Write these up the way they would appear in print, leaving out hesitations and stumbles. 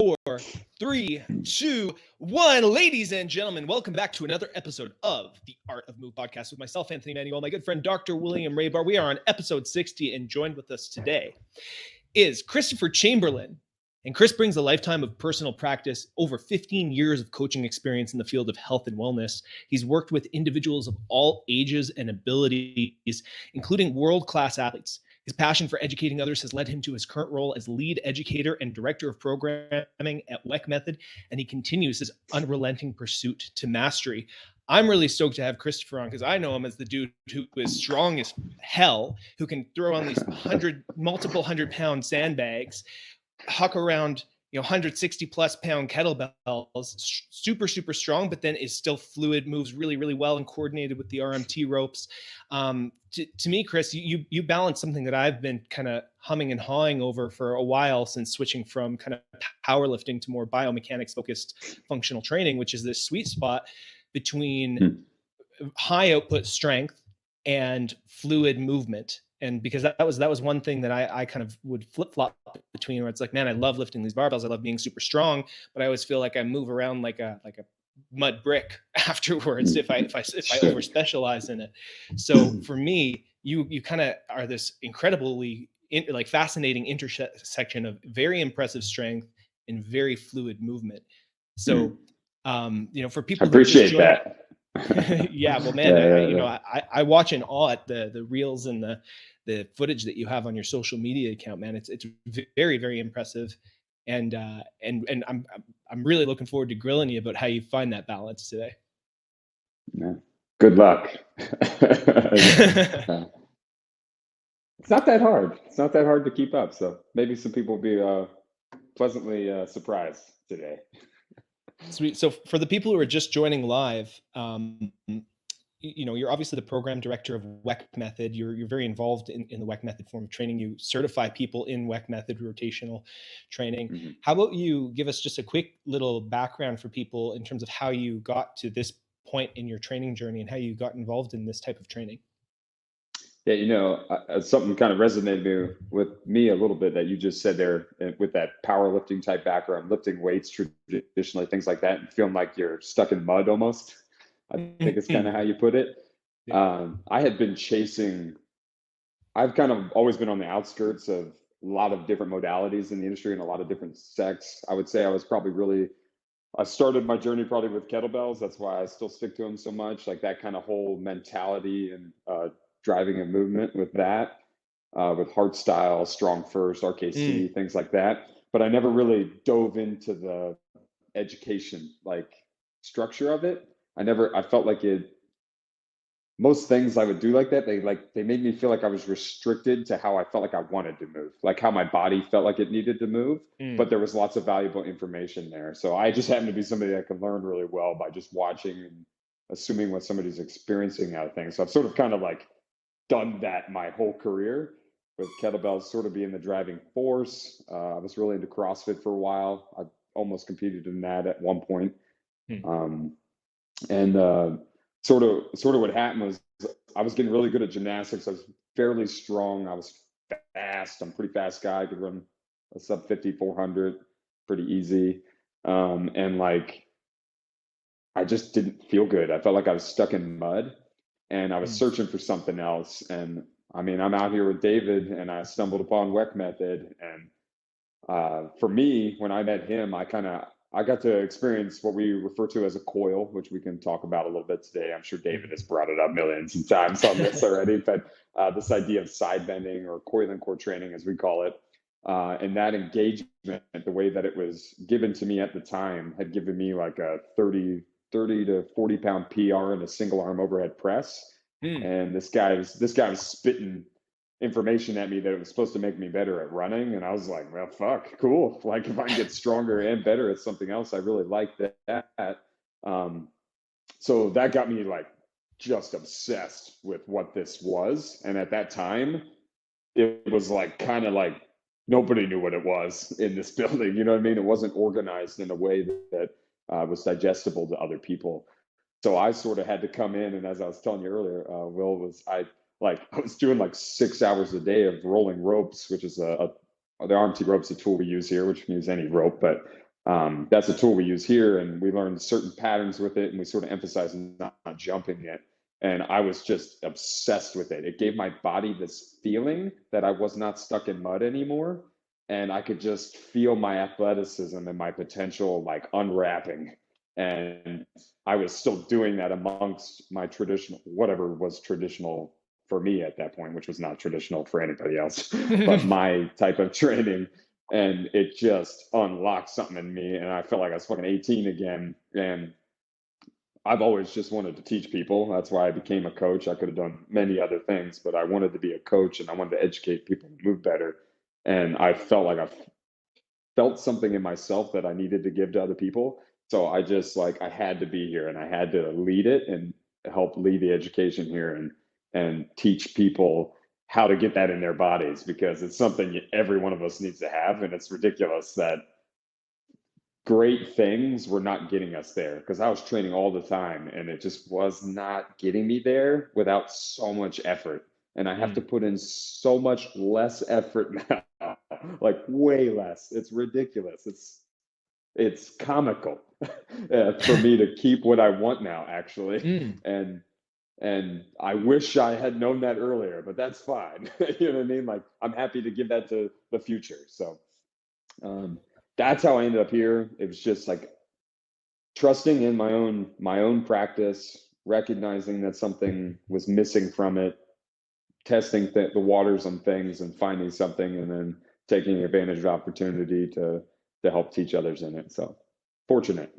4, 3, 2, 1. Ladies and gentlemen, welcome back to another episode of the Art of Move podcast with myself, Anthony Manuele, my good friend, Dr. William Rajbar. We are on episode 60, and joined with us today is Christopher Chamberlin. And Chris brings a lifetime of personal practice, over 15 years of coaching experience in the field of health and wellness. He's worked with individuals of all ages and abilities, including world-class athletes. His passion for educating others has led him to his current role as lead educator and director of programming at Weckmethod, and he continues his unrelenting pursuit to mastery. I'm really stoked to have Christopher on because I know him as the dude who is strong as hell, who can throw on these multiple 100-pound sandbags, huck around 160 plus pound kettlebells, super strong, but then is still fluid, moves really well, and coordinated with the RMT ropes. To me, Chris, you balance something that I've been kind of humming and hawing over for a while since switching from kind of powerlifting to more biomechanics focused functional training, which is this sweet spot between high output strength and fluid movement. And because that was one thing that I kind of would flip-flop between, where it's like, man, I love lifting these barbells, I love being super strong, but I always feel like I move around like a mud brick afterwards if I over specialize in it. So for me, you kind of are this incredibly fascinating intersection of very impressive strength and very fluid movement. So for people I appreciate that. Yeah, well, man, I watch in awe at the reels and the footage that you have on your social media account, man. It's very impressive, and I'm really looking forward to grilling you about how you find that balance today. Yeah. Good luck. It's not that hard. It's not that hard to keep up. So maybe some people will be pleasantly surprised today. Sweet. So for the people who are just joining live, you're obviously the program director of Weckmethod. You're very involved in the Weckmethod form of training. You certify people in Weckmethod rotational training. Mm-hmm. How about you give us just a quick little background for people in terms of how you got to this point in your training journey and how you got involved in this type of training? Yeah, something kind of resonated with me a little bit that you just said there, with that powerlifting type background, lifting weights traditionally, things like that, and feeling like you're stuck in mud almost. I think it's kind of how you put it. Yeah. I had been I've kind of always been on the outskirts of a lot of different modalities in the industry and a lot of different sects. I would say I started my journey probably with kettlebells. That's why I still stick to them so much, like that kind of whole mentality and driving a movement with that, with hard style, strong first, RKC, things like that. But I never really dove into the education structure of it. I felt like most things I would do like that, they made me feel like I was restricted to how I felt like I wanted to move, like how my body felt like it needed to move, but there was lots of valuable information there. So I just happened to be somebody that can learn really well by just watching and assuming what somebody's experiencing out of things. So I've sort of kind of done that my whole career, with kettlebells sort of being the driving force. I was really into CrossFit for a while. I almost competed in that at one point. Sort of what happened was I was getting really good at gymnastics. I was fairly strong. I was fast. I'm a pretty fast guy. I could run a sub 50, 400 pretty easy. I just didn't feel good. I felt like I was stuck in mud, and I was searching for something else. And I mean, I'm out here with David, and I stumbled upon Weckmethod. And for me, when I met him, I got to experience what we refer to as a coil, which we can talk about a little bit today. I'm sure David has brought it up millions of times on this already, but this idea of side bending, or coiling core training, as we call it, and that engagement, the way that it was given to me at the time, had given me like a 30 to 40 pound PR in a single arm overhead press. And this guy was spitting information at me that it was supposed to make me better at running. And I was like, well, fuck, cool. Like, if I can get stronger and better at something else, I really like that. So that got me just obsessed with what this was. And at that time, it was kind of nobody knew what it was in this building. You know what I mean? It wasn't organized in a way that was digestible to other people. So I sort of had to come in. And as I was telling you earlier, I was doing 6 hours a day of rolling ropes, which is a the arm T rope's a tool we use here, which can use any rope, but that's a tool we use here, and we learned certain patterns with it, and we sort of emphasize not jumping it. And I was just obsessed with it. It gave my body this feeling that I was not stuck in mud anymore, and I could just feel my athleticism and my potential like unwrapping. And I was still doing that amongst my traditional, whatever was traditional for me at that point, which was not traditional for anybody else, but my type of training. And it just unlocked something in me. And I felt like I was fucking 18 again. And I've always just wanted to teach people. That's why I became a coach. I could have done many other things, but I wanted to be a coach and I wanted to educate people to move better. And I felt like I felt something in myself that I needed to give to other people. So I just like, I had to be here and I had to lead it and help lead the education here and teach people how to get that in their bodies, because it's something every one of us needs to have. And it's ridiculous that great things were not getting us there, because I was training all the time and it just was not getting me there without so much effort. And I have to put in so much less effort now, like way less. It's ridiculous. It's comical for me to keep what I want now, actually. And I wish I had known that earlier, but that's fine. You know what I mean? Like, I'm happy to give that to the future. So that's how I ended up here. It was just like trusting in my own practice, recognizing that something was missing from it, testing the waters on things and finding something, and then taking advantage of opportunity to help teach others in it. So fortunate.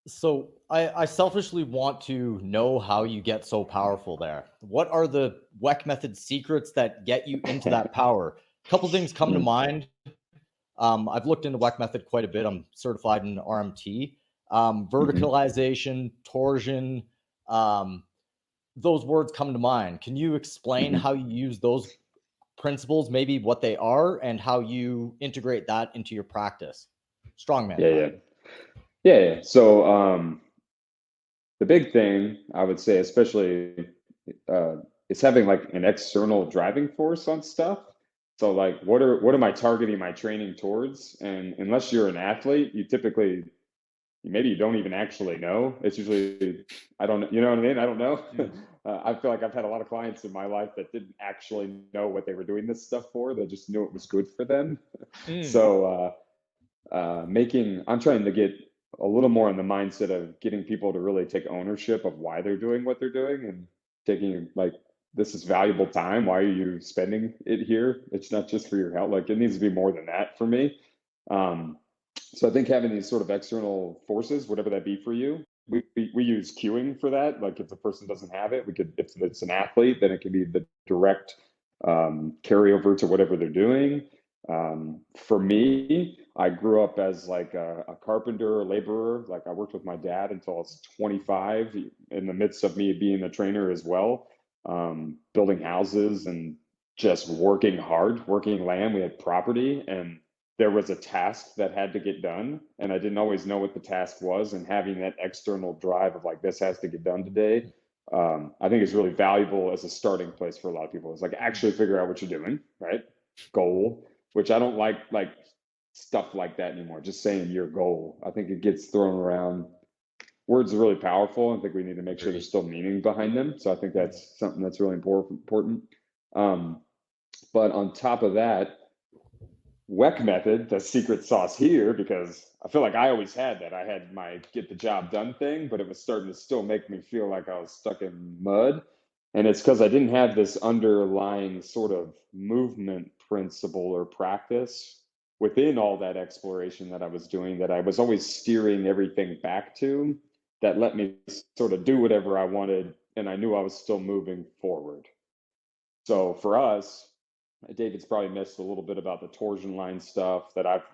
So I selfishly want to know how you get so powerful there. What are the Weckmethod secrets that get you into that power? A couple things come to mind. I've looked into Weckmethod quite a bit. I'm certified in RMT. Verticalization, torsion, those words come to mind. Can you explain how you use those principles, maybe what they are, and how you integrate that into your practice? Strongman. Yeah. So the big thing I would say, especially, is having like an external driving force on stuff. So like, what am I targeting my training towards? And unless you're an athlete, you typically, maybe you don't even actually know. It's usually, I don't, you know what I mean? I don't know. I feel like I've had a lot of clients in my life that didn't actually know what they were doing this stuff for. They just knew it was good for them. So I'm trying to get a little more in the mindset of getting people to really take ownership of why they're doing what they're doing, and taking like, this is valuable time. Why are you spending it here? It's not just for your health. Like, it needs to be more than that for me. So I think having these sort of external forces, whatever that be for you, we use cueing for that. Like, if the person doesn't have it, if it's an athlete, then it can be the direct carryover to whatever they're doing. For me, I grew up as like a carpenter, a laborer. Like, I worked with my dad until I was 25, in the midst of me being a trainer as well, building houses and just working hard, working land. We had property, and there was a task that had to get done, and I didn't always know what the task was. And having that external drive of like, this has to get done today, I think is really valuable as a starting place for a lot of people. It's like, actually figure out what you're doing, right? Goal, which I don't like stuff like that anymore. Just saying your goal, I think it gets thrown around. Words are really powerful. I think we need to make sure there's still meaning behind them. So I think that's something that's really important. But on top of that, Weckmethod, the secret sauce here, because I feel like I always had that. I had my get the job done thing, but it was starting to still make me feel like I was stuck in mud. And it's because I didn't have this underlying sort of movement principle or practice within all that exploration that I was doing, that I was always steering everything back to, that let me sort of do whatever I wanted. And I knew I was still moving forward. So for us, David's probably missed a little bit about the torsion line stuff that I've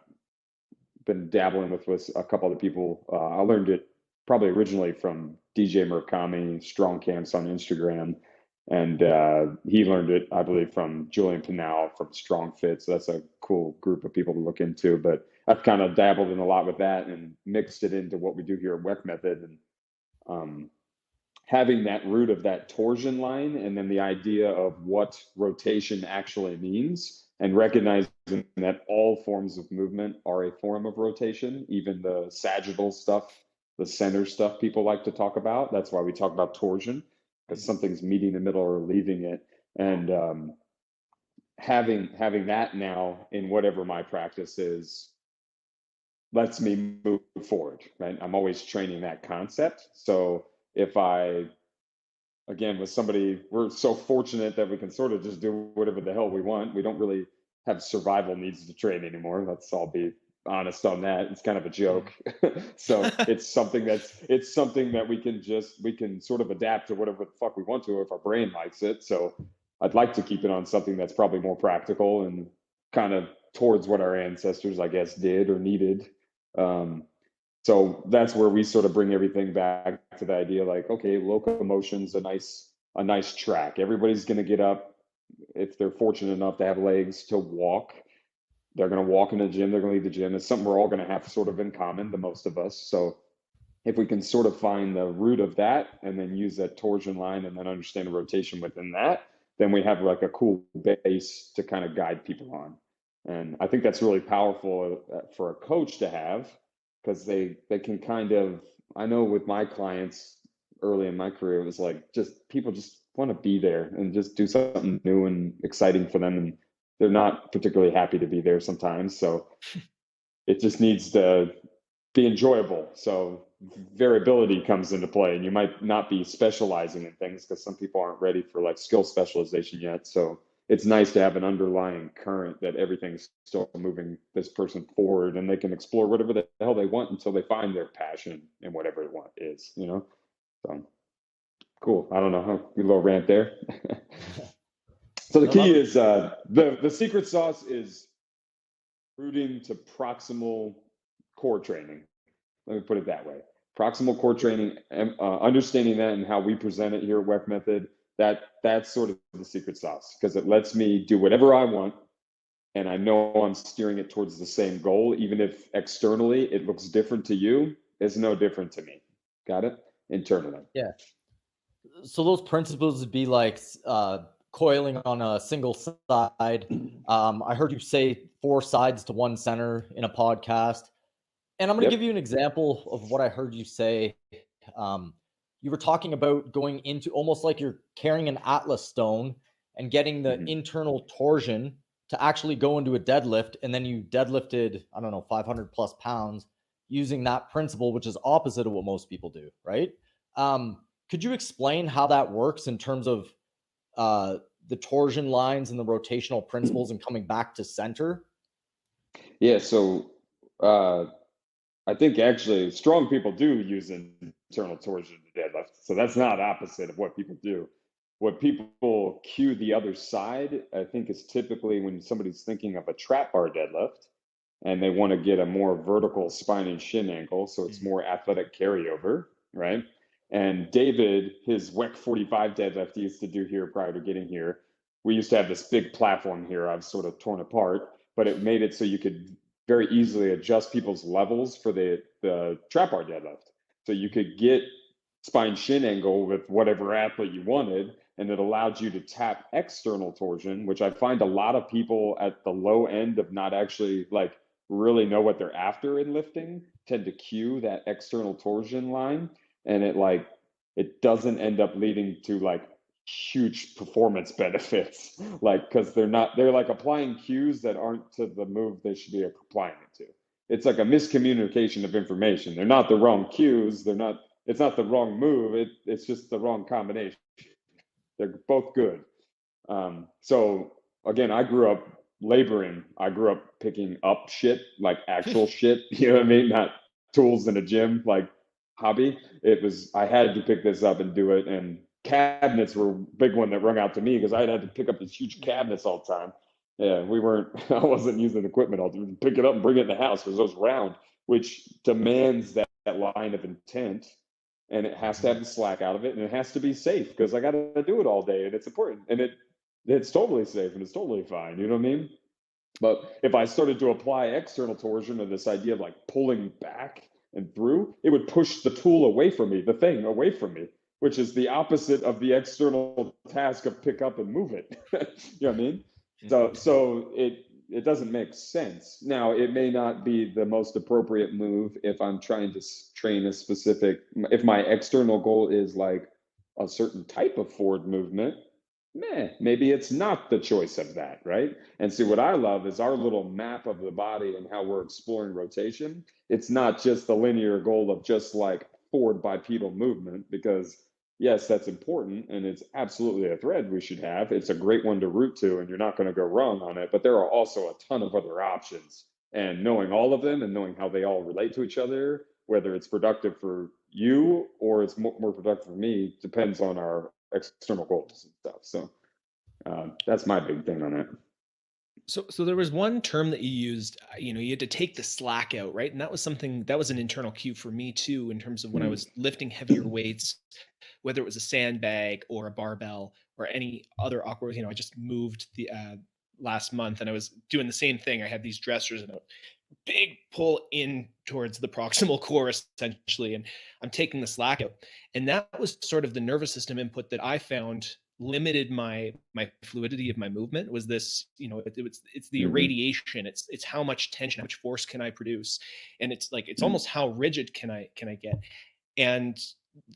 been dabbling with a couple other people. I learned it probably originally from DJ Murakami, Strong Camps on Instagram. And he learned it, I believe, from Julian Pinal from Strong Fit. So that's a cool group of people to look into. But I've kind of dabbled in a lot with that and mixed it into what we do here at Weckmethod. And having that root of that torsion line, and then the idea of what rotation actually means, and recognizing that all forms of movement are a form of rotation, even the sagittal stuff, the center stuff people like to talk about. That's why we talk about torsion, because something's meeting the middle or leaving it. And having that now in whatever my practice is lets me move forward, right? I'm always training that concept. So if again, with somebody, we're so fortunate that we can sort of just do whatever the hell we want. We don't really have survival needs to train anymore. Let's all be honest on that. It's kind of a joke. So it's something that we can sort of adapt to whatever the fuck we want to if our brain likes it. So I'd like to keep it on something that's probably more practical and kind of towards what our ancestors, I guess, did or needed. So that's where we sort of bring everything back to the idea, like, okay, locomotion's a nice track. Everybody's going to get up if they're fortunate enough to have legs to walk. They're going to walk in the gym. They're going to leave the gym. It's something we're all going to have sort of in common, the most of us. So if we can sort of find the root of that and then use that torsion line and then understand the rotation within that, then we have like a cool base to kind of guide people on. And I think that's really powerful for a coach to have, because they can kind of, I know with my clients early in my career, it was like people just want to be there and just do something new and exciting for them. And they're not particularly happy to be there sometimes. So it just needs to be enjoyable. So variability comes into play, and you might not be specializing in things because some people aren't ready for like skill specialization yet. So it's nice to have an underlying current that everything's still moving this person forward, and they can explore whatever the hell they want until they find their passion in whatever it is, So cool. I don't know, a little rant there. So the key is the secret sauce is rooting to proximal core training. Let me put it that way. Proximal core training, understanding that and how we present it here at Weckmethod, that's sort of the secret sauce, because it lets me do whatever I want, and I know I'm steering it towards the same goal, even if externally it looks different to you. It's no different to me. Got it? Internally. Yeah. So those principles would be like coiling on a single side. I heard you say 4 sides to 1 center in a podcast. And I'm going to give you an example of what I heard you say. You were talking about going into almost like you're carrying an Atlas stone and getting the internal torsion to actually go into a deadlift. And then you deadlifted, 500 plus pounds using that principle, which is opposite of what most people do, right? Could you explain how that works in terms of the torsion lines and the rotational principles and coming back to center? Yeah. So I think actually strong people do use internal torsion to deadlift. So that's not opposite of what people do. What people cue the other side, I think, is typically when somebody's thinking of a trap bar deadlift and they want to get a more vertical spine and shin angle. So it's more athletic carryover, right? And David, his WEC 45 deadlift he used to do here prior to getting here, we used to have this big platform here I've sort of torn apart, but it made it so you could very easily adjust people's levels for the trap bar deadlift. So you could get spine shin angle with whatever athlete you wanted, and it allowed you to tap external torsion, which I find a lot of people at the low end of not actually like really know what they're after in lifting tend to cue that external torsion line, and it doesn't end up leading to like huge performance benefits, like, because they're like applying cues that aren't to the move they should be applying it to. It's like a miscommunication of information. They're not the wrong cues. It's not the wrong move. It's just the wrong combination. They're both good. So again, I grew up laboring. I grew up picking up shit, like actual shit, you know what I mean? Not tools in a gym, like hobby. I had to pick this up and do it. And cabinets were a big one that rung out to me because I had to pick up these huge cabinets all the time. Yeah, I wasn't using equipment all the time. Pick it up and bring it in the house because it was round, which demands that line of intent. And it has to have the slack out of it, and it has to be safe because I got to do it all day, and it's important. And it's totally safe and it's totally fine. You know what I mean? But if I started to apply external torsion or this idea of like pulling back and through, it would push the tool away from me, the thing away from me, which is the opposite of the external task of pick up and move it. You know what I mean? So it doesn't make sense. Now, it may not be the most appropriate move if I'm trying to train a specific, if my external goal is like a certain type of forward movement, maybe it's not the choice of that, right? And see, what I love is our little map of the body and how we're exploring rotation. It's not just the linear goal of just like forward bipedal movement, because yes, that's important, and it's absolutely a thread we should have. It's a great one to root to, and you're not going to go wrong on it. But there are also a ton of other options, and knowing all of them and knowing how they all relate to each other, whether it's productive for you or it's more productive for me, depends on our external goals and stuff. So that's my big thing on it. So there was one term that you used, you had to take the slack out, right? And that was an internal cue for me too, in terms of when I was lifting heavier weights, whether it was a sandbag or a barbell or any other awkward, I just moved the last month and I was doing the same thing. I had these dressers and a big pull in towards the proximal core essentially, and I'm taking the slack out. And that was sort of the nervous system input that I found limited my fluidity of my movement. Was this, it's the irradiation, it's how much tension, how much force can I produce, and it's like it's almost how rigid can I get. And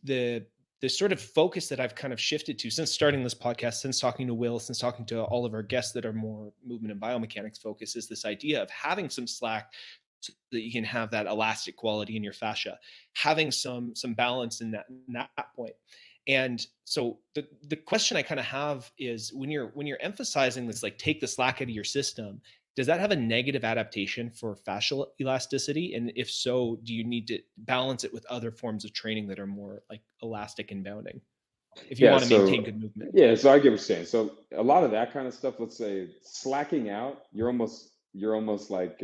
the sort of focus that I've kind of shifted to since starting this podcast, since talking to Will, since talking to all of our guests that are more movement and biomechanics focused, is this idea of having some slack so that you can have that elastic quality in your fascia, having some balance in that point. And so the question I kind of have is, when you're emphasizing this, like, take the slack out of your system, does that have a negative adaptation for fascial elasticity? And if so, do you need to balance it with other forms of training that are more like elastic and bounding, if you want to maintain good movement? Yeah, so I get what you're saying. So a lot of that kind of stuff, let's say slacking out, you're almost like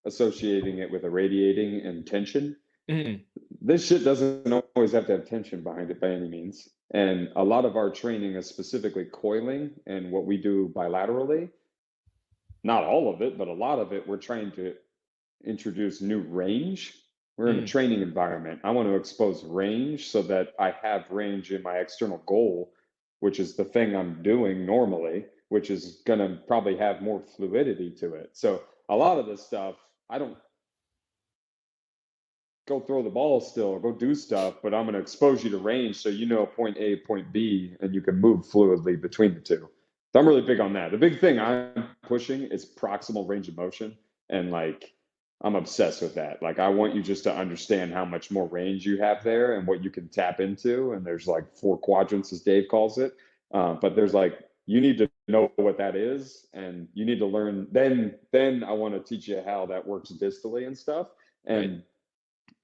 associating it with irradiating and tension. This shit doesn't always have to have tension behind it by any means. And a lot of our training is specifically coiling and what we do bilaterally. Not all of it, but a lot of it, we're trying to introduce new range. We're in a training environment. I want to expose range so that I have range in my external goal, which is the thing I'm doing normally, which is going to probably have more fluidity to it. So a lot of this stuff, I don't go throw the ball still or go do stuff, but I'm going to expose you to range so you know point A, point B, and you can move fluidly between the two. So I'm really big on that. The big thing I'm pushing is proximal range of motion, and like I'm obsessed with that. Like I want you just to understand how much more range you have there and what you can tap into. And there's like 4 quadrants, as Dave calls it. But there's like, you need to know what that is, and you need to learn. Then I want to teach you how that works distally and stuff. And right.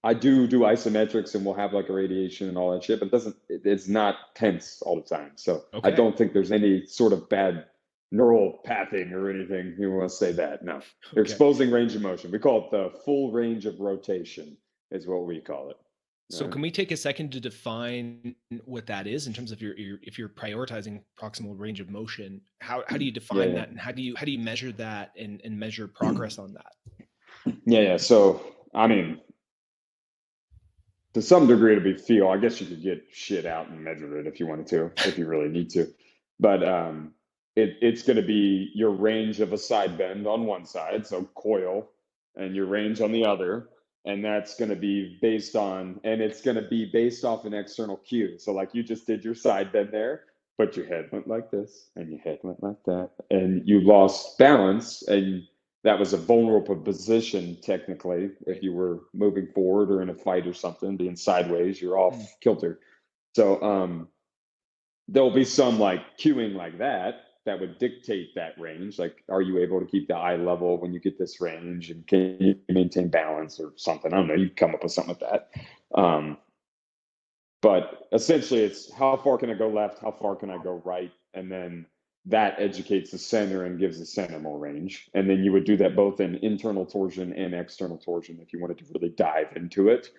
I do isometrics, and we'll have like irradiation and all that shit, but it's not tense all the time. So okay. I don't think there's any sort of bad neural pathing or anything. You want to say that? No. You're exposing range of motion. We call it the full range of rotation is what we call it. So can we take a second to define what that is in terms of if you're prioritizing proximal range of motion, how do you define that, and how do you measure that and measure progress on that? Yeah. So, I mean, to some degree to be feel, I guess you could get shit out and measure it if you wanted to, if you really need to. But it's going to be your range of a side bend on one side, so coil, and your range on the other. And that's going to be based on, and it's going to be based off an external cue. So like you just did your side bend there, but your head went like this and your head went like that, and you lost balance, and that was a vulnerable position technically. If you were moving forward or in a fight or something, being sideways, you're off kilter. So there'll be some like cueing like that would dictate that range. Like, are you able to keep the eye level when you get this range, and can you maintain balance or something? I don't know. You can come up with something like that. But essentially it's how far can I go left? How far can I go right? And then that educates the center and gives the center more range. And then you would do that both in internal torsion and external torsion if you wanted to really dive into it,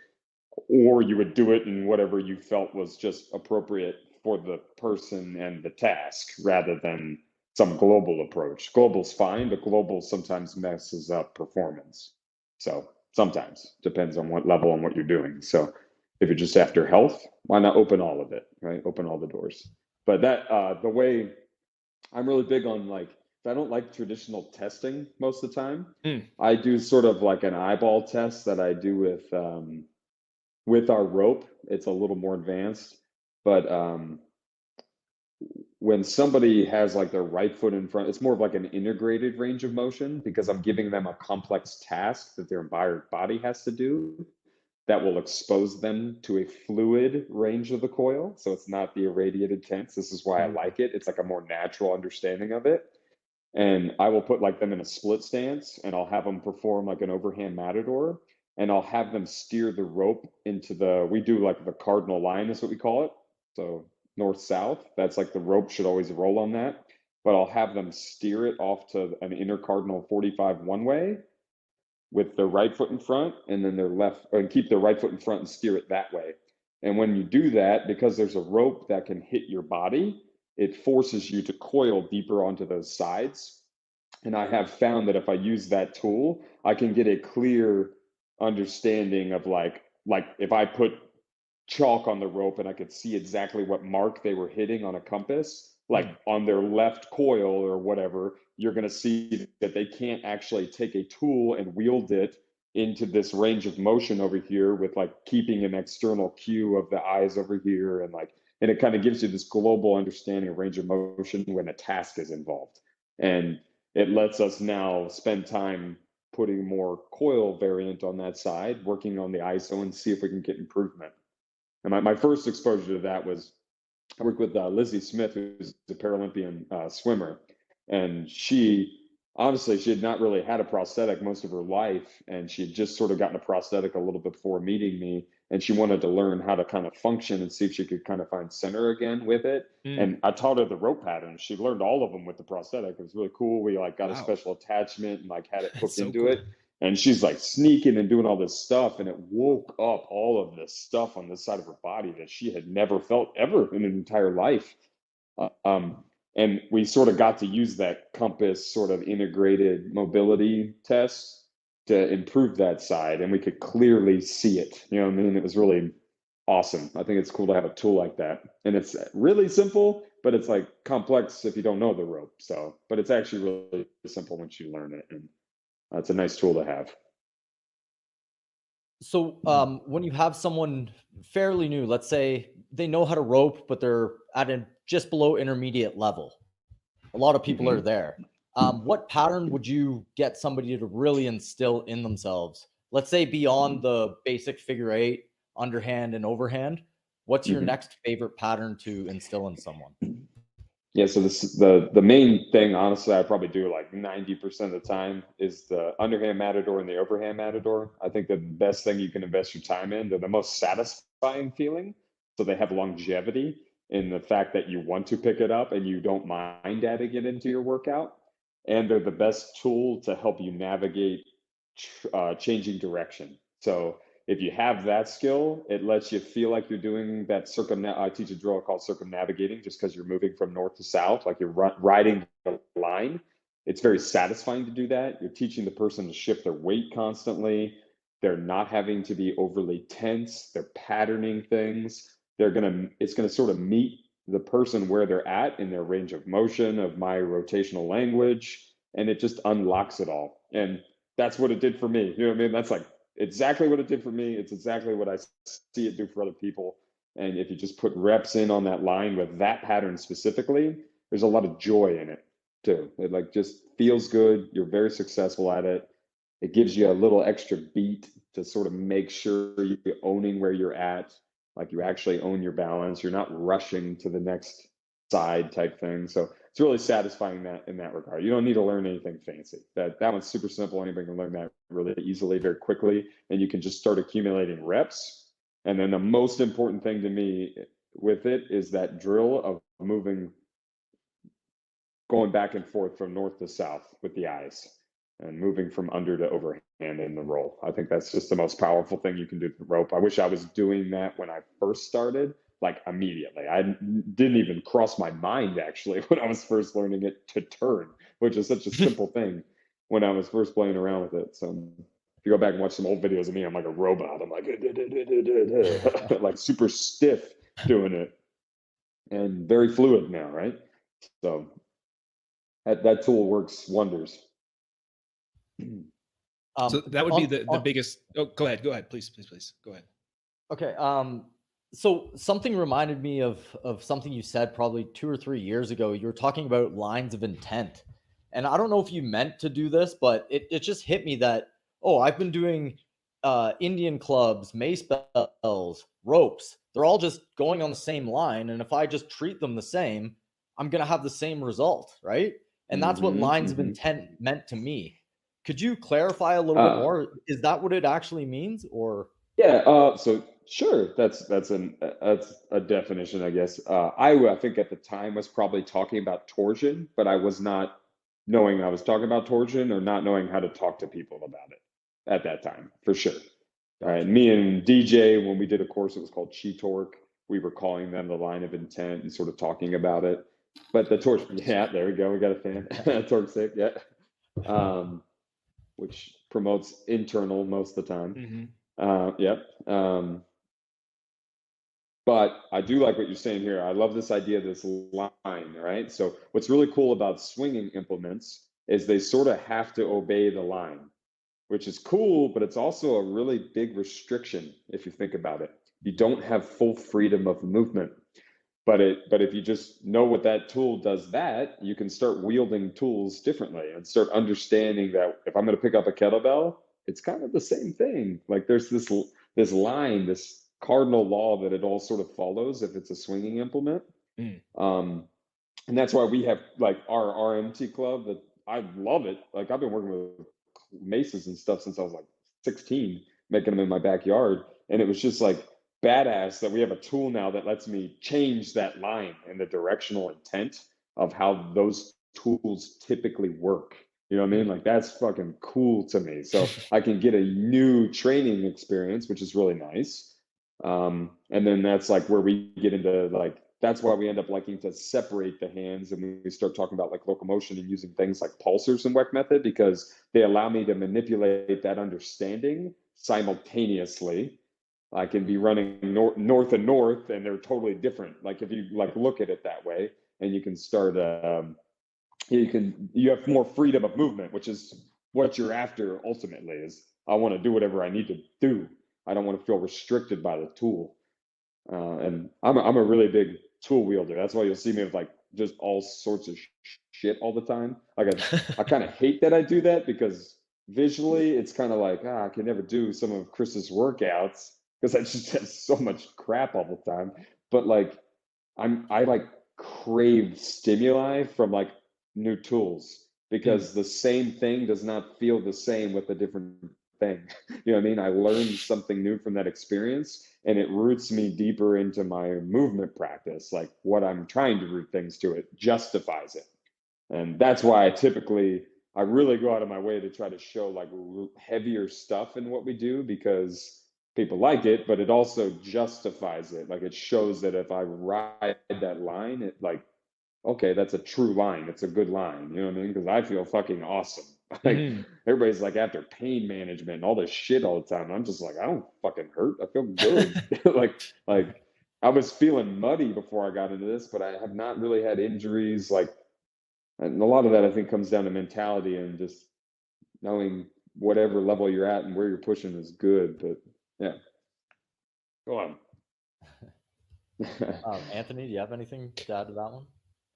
or you would do it in whatever you felt was just appropriate for the person and the task, rather than some global approach. Global's fine, but global sometimes messes up performance. So sometimes depends on what level and what you're doing. So if you're just after health, why not open all of it, right? Open all the doors. But that the way I'm really big on, like, I don't like traditional testing most of the time. Mm. I do sort of like an eyeball test that I do with our rope. It's a little more advanced, but when somebody has like their right foot in front, it's more of like an integrated range of motion because I'm giving them a complex task that their entire body has to do that will expose them to a fluid range of the coil. So it's not the irradiated tense. This is why I like it. It's like a more natural understanding of it. And I will put like them in a split stance and I'll have them perform like an overhand matador and I'll have them steer the rope into we do like the cardinal line is what we call it. So north south, that's like the rope should always roll on that. But I'll have them steer it off to an intercardinal 45 one way with their right foot in front and then their left, and keep their right foot in front and steer it that way. And when you do that, because there's a rope that can hit your body, it forces you to coil deeper onto those sides. And I have found that if I use that tool, I can get a clear understanding of like if I put chalk on the rope and I could see exactly what mark they were hitting on a compass, like on their left coil or whatever, you're going to see that they can't actually take a tool and wield it into this range of motion over here with like keeping an external cue of the eyes over here and it kind of gives you this global understanding of range of motion when a task is involved. And it lets us now spend time putting more coil variant on that side, working on the ISO and see if we can get improvement. And my first exposure to that was I worked with Lizzie Smith, who's a Paralympian swimmer. And she had not really had a prosthetic most of her life. And she had just sort of gotten a prosthetic a little bit before meeting me. And she wanted to learn how to kind of function and see if she could kind of find center again with it. And I taught her the rope patterns. She learned all of them with the prosthetic. It was really cool. We like got a special attachment and like had it hooked into it. And she's like sneaking and doing all this stuff. And it woke up all of this stuff on this side of her body that she had never felt ever in her entire life. And we sort of got to use that compass sort of integrated mobility test to improve that side. And we could clearly see it. You know what I mean? It was really awesome. I think it's cool to have a tool like that. And it's really simple, but it's like complex if you don't know the rope. But it's actually really simple once you learn it. And it's a nice tool to have. So when you have someone fairly new, let's say they know how to rope, but they're at a just below intermediate level. A lot of people are there. What pattern would you get somebody to really instill in themselves? Let's say beyond the basic figure eight, underhand and overhand. What's your next favorite pattern to instill in someone? Yeah, so the main thing, honestly, I probably do like 90% of the time is the underhand matador and the overhand matador. I think the best thing you can invest your time in, they're the most satisfying feeling. So they have longevity in the fact that you want to pick it up and you don't mind adding it into your workout. And they're the best tool to help you navigate changing direction. So if you have that skill, it lets you feel like you're doing that I teach a drill called circumnavigating just because you're moving from north to south, like you're riding the line. It's very satisfying to do that. You're teaching the person to shift their weight constantly. They're not having to be overly tense. They're patterning things. It's gonna sort of meet the person where they're at in their range of motion of my rotational language, and it just unlocks it all. And that's what it did for me. You know what I mean? That's like exactly what it did for me. It's exactly what I see it do for other people. And if you just put reps in on that line with that pattern specifically, there's a lot of joy in it too. It like just feels good. You're very successful at it. It gives you a little extra beat to sort of make sure you're owning where you're at, like you actually own your balance. You're not rushing to the next side type thing. So it's really satisfying in that regard. You don't need to learn anything fancy. That one's super simple. Anybody can learn that really easily, very quickly, and you can just start accumulating reps. And then the most important thing to me with it is that drill of going back and forth from north to south with the eyes and moving from under to overhand in the roll. I think that's just the most powerful thing you can do with the rope. I wish I was doing that when I first started, like immediately. I didn't even cross my mind actually when I was first learning it to turn, which is such a simple thing when I was first playing around with it. So if you go back and watch some old videos of me, I'm like a robot. I'm like, like super stiff doing it and very fluid now, right? So That tool works wonders. So that would be the biggest. Oh, go ahead, please, go ahead. Okay. So something reminded me of something you said probably 2 or 3 years ago. You were talking about lines of intent, and I don't know if you meant to do this, but it just hit me that, oh, I've been doing Indian clubs, mace bells, ropes. They're all just going on the same line, and if I just treat them the same, I'm gonna have the same result, right? And that's what lines of intent meant to me. Could you clarify a little bit more? Is that what it actually means, or? Yeah. So sure, that's a definition, I guess. I think at the time was probably talking about torsion, but I was not knowing I was talking about torsion or not knowing how to talk to people about it at that time, for sure. All right. Me and DJ, when we did a course, it was called Chi Torque. We were calling them the line of intent and sort of talking about it. But the torsion, yeah, there we go. We got a fan. Torque stick, yeah. Which promotes internal most of the time. Yep. But I do like what you're saying here. I love this idea of this line, right? So what's really cool about swinging implements is they sort of have to obey the line, which is cool, but it's also a really big restriction if you think about it. You don't have full freedom of movement. But if you just know what that tool does that, you can start wielding tools differently and start understanding that if I'm going to pick up a kettlebell, it's kind of the same thing. Like there's this line, this cardinal law that it all sort of follows if it's a swinging implement. And that's why we have like our RMT club that I love it. Like I've been working with maces and stuff since I was like 16, making them in my backyard. And it was just like badass that we have a tool now that lets me change that line and the directional intent of how those tools typically work. You know what I mean? Like that's fucking cool to me. So I can get a new training experience, which is really nice. And then that's like where we get into like, that's why we end up liking to separate the hands and we start talking about like locomotion and using things like pulsers in Weckmethod because they allow me to manipulate that understanding simultaneously. I can be running north and north and they're totally different. Like if you like look at it that way and you can start, you have more freedom of movement, which is what you're after ultimately is I want to do whatever I need to do. I don't want to feel restricted by the tool. And I'm a really big tool wielder. That's why you'll see me with like just all sorts of shit all the time. Like I kind of hate that I do that because visually it's kind of like, I can never do some of Chris's workouts because I just have so much crap all the time. But like I like crave stimuli from like new tools because the same thing does not feel the same with a different thing. You know what I mean? I learned something new from that experience and it roots me deeper into my movement practice. Like what I'm trying to root things to, it justifies it. And that's why I really go out of my way to try to show like heavier stuff in what we do because people like it, but it also justifies it. Like it shows that if I ride that line, it like, okay, that's a true line. It's a good line. You know what I mean? Because I feel fucking awesome. Like everybody's like after pain management and all this shit all the time. And I'm just like, I don't fucking hurt. I feel good. like I was feeling muddy before I got into this, but I have not really had injuries. Like, and a lot of that I think comes down to mentality and just knowing whatever level you're at and where you're pushing is good. But yeah, go on. Anthony, do you have anything to add to that one?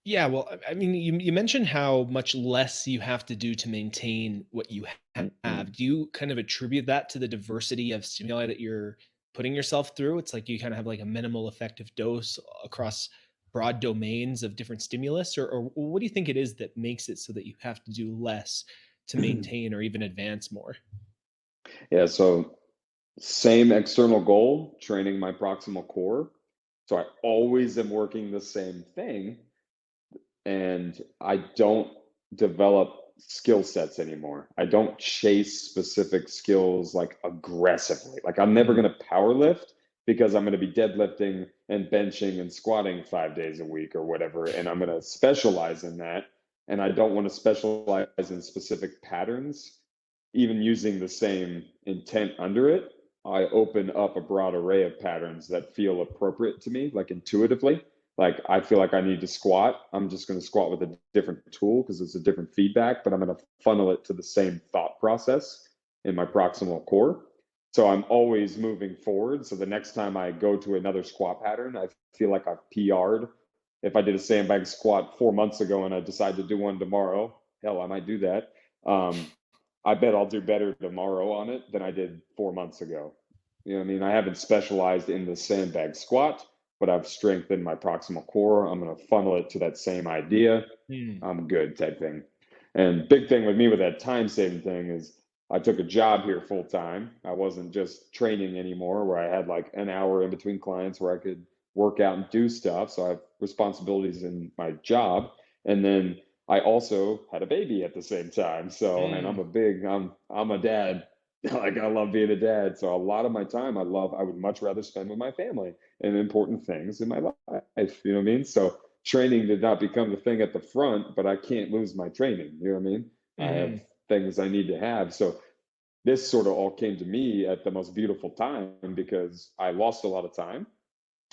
Yeah, well, I mean, you mentioned how much less you have to do to maintain what you have. Do you kind of attribute that to the diversity of stimuli that you're putting yourself through? It's like you kind of have like a minimal effective dose across broad domains of different stimulus, or what do you think it is that makes it so that you have to do less to maintain or even advance more? Yeah, so same external goal, training my proximal core. So I always am working the same thing. And I don't develop skill sets anymore. I don't chase specific skills like aggressively. Like I'm never going to power lift because I'm going to be deadlifting and benching and squatting 5 days a week or whatever. And I'm going to specialize in that. And I don't want to specialize in specific patterns, even using the same intent under it. I open up a broad array of patterns that feel appropriate to me, like intuitively. Like, I feel like I need to squat. I'm just going to squat with a different tool because it's a different feedback, but I'm going to funnel it to the same thought process in my proximal core. So I'm always moving forward. So the next time I go to another squat pattern, I feel like I've PR'd. If I did a sandbag squat 4 months ago and I decide to do one tomorrow, hell, I might do that. I bet I'll do better tomorrow on it than I did 4 months ago. You know what I mean? I haven't specialized in the sandbag squat, but I've strengthened my proximal core. I'm going to funnel it to that same idea. I'm good type thing. And big thing with me with that time saving thing is I took a job here full time. I wasn't just training anymore where I had like an hour in between clients where I could work out and do stuff. So I have responsibilities in my job. And then I also had a baby at the same time. So, and I'm a dad. Like, I love being a dad. So a lot of my time I would much rather spend with my family and important things in my life. You know what I mean? So training did not become the thing at the front, but I can't lose my training. You know what I mean? I have things I need to have. So this sort of all came to me at the most beautiful time because I lost a lot of time.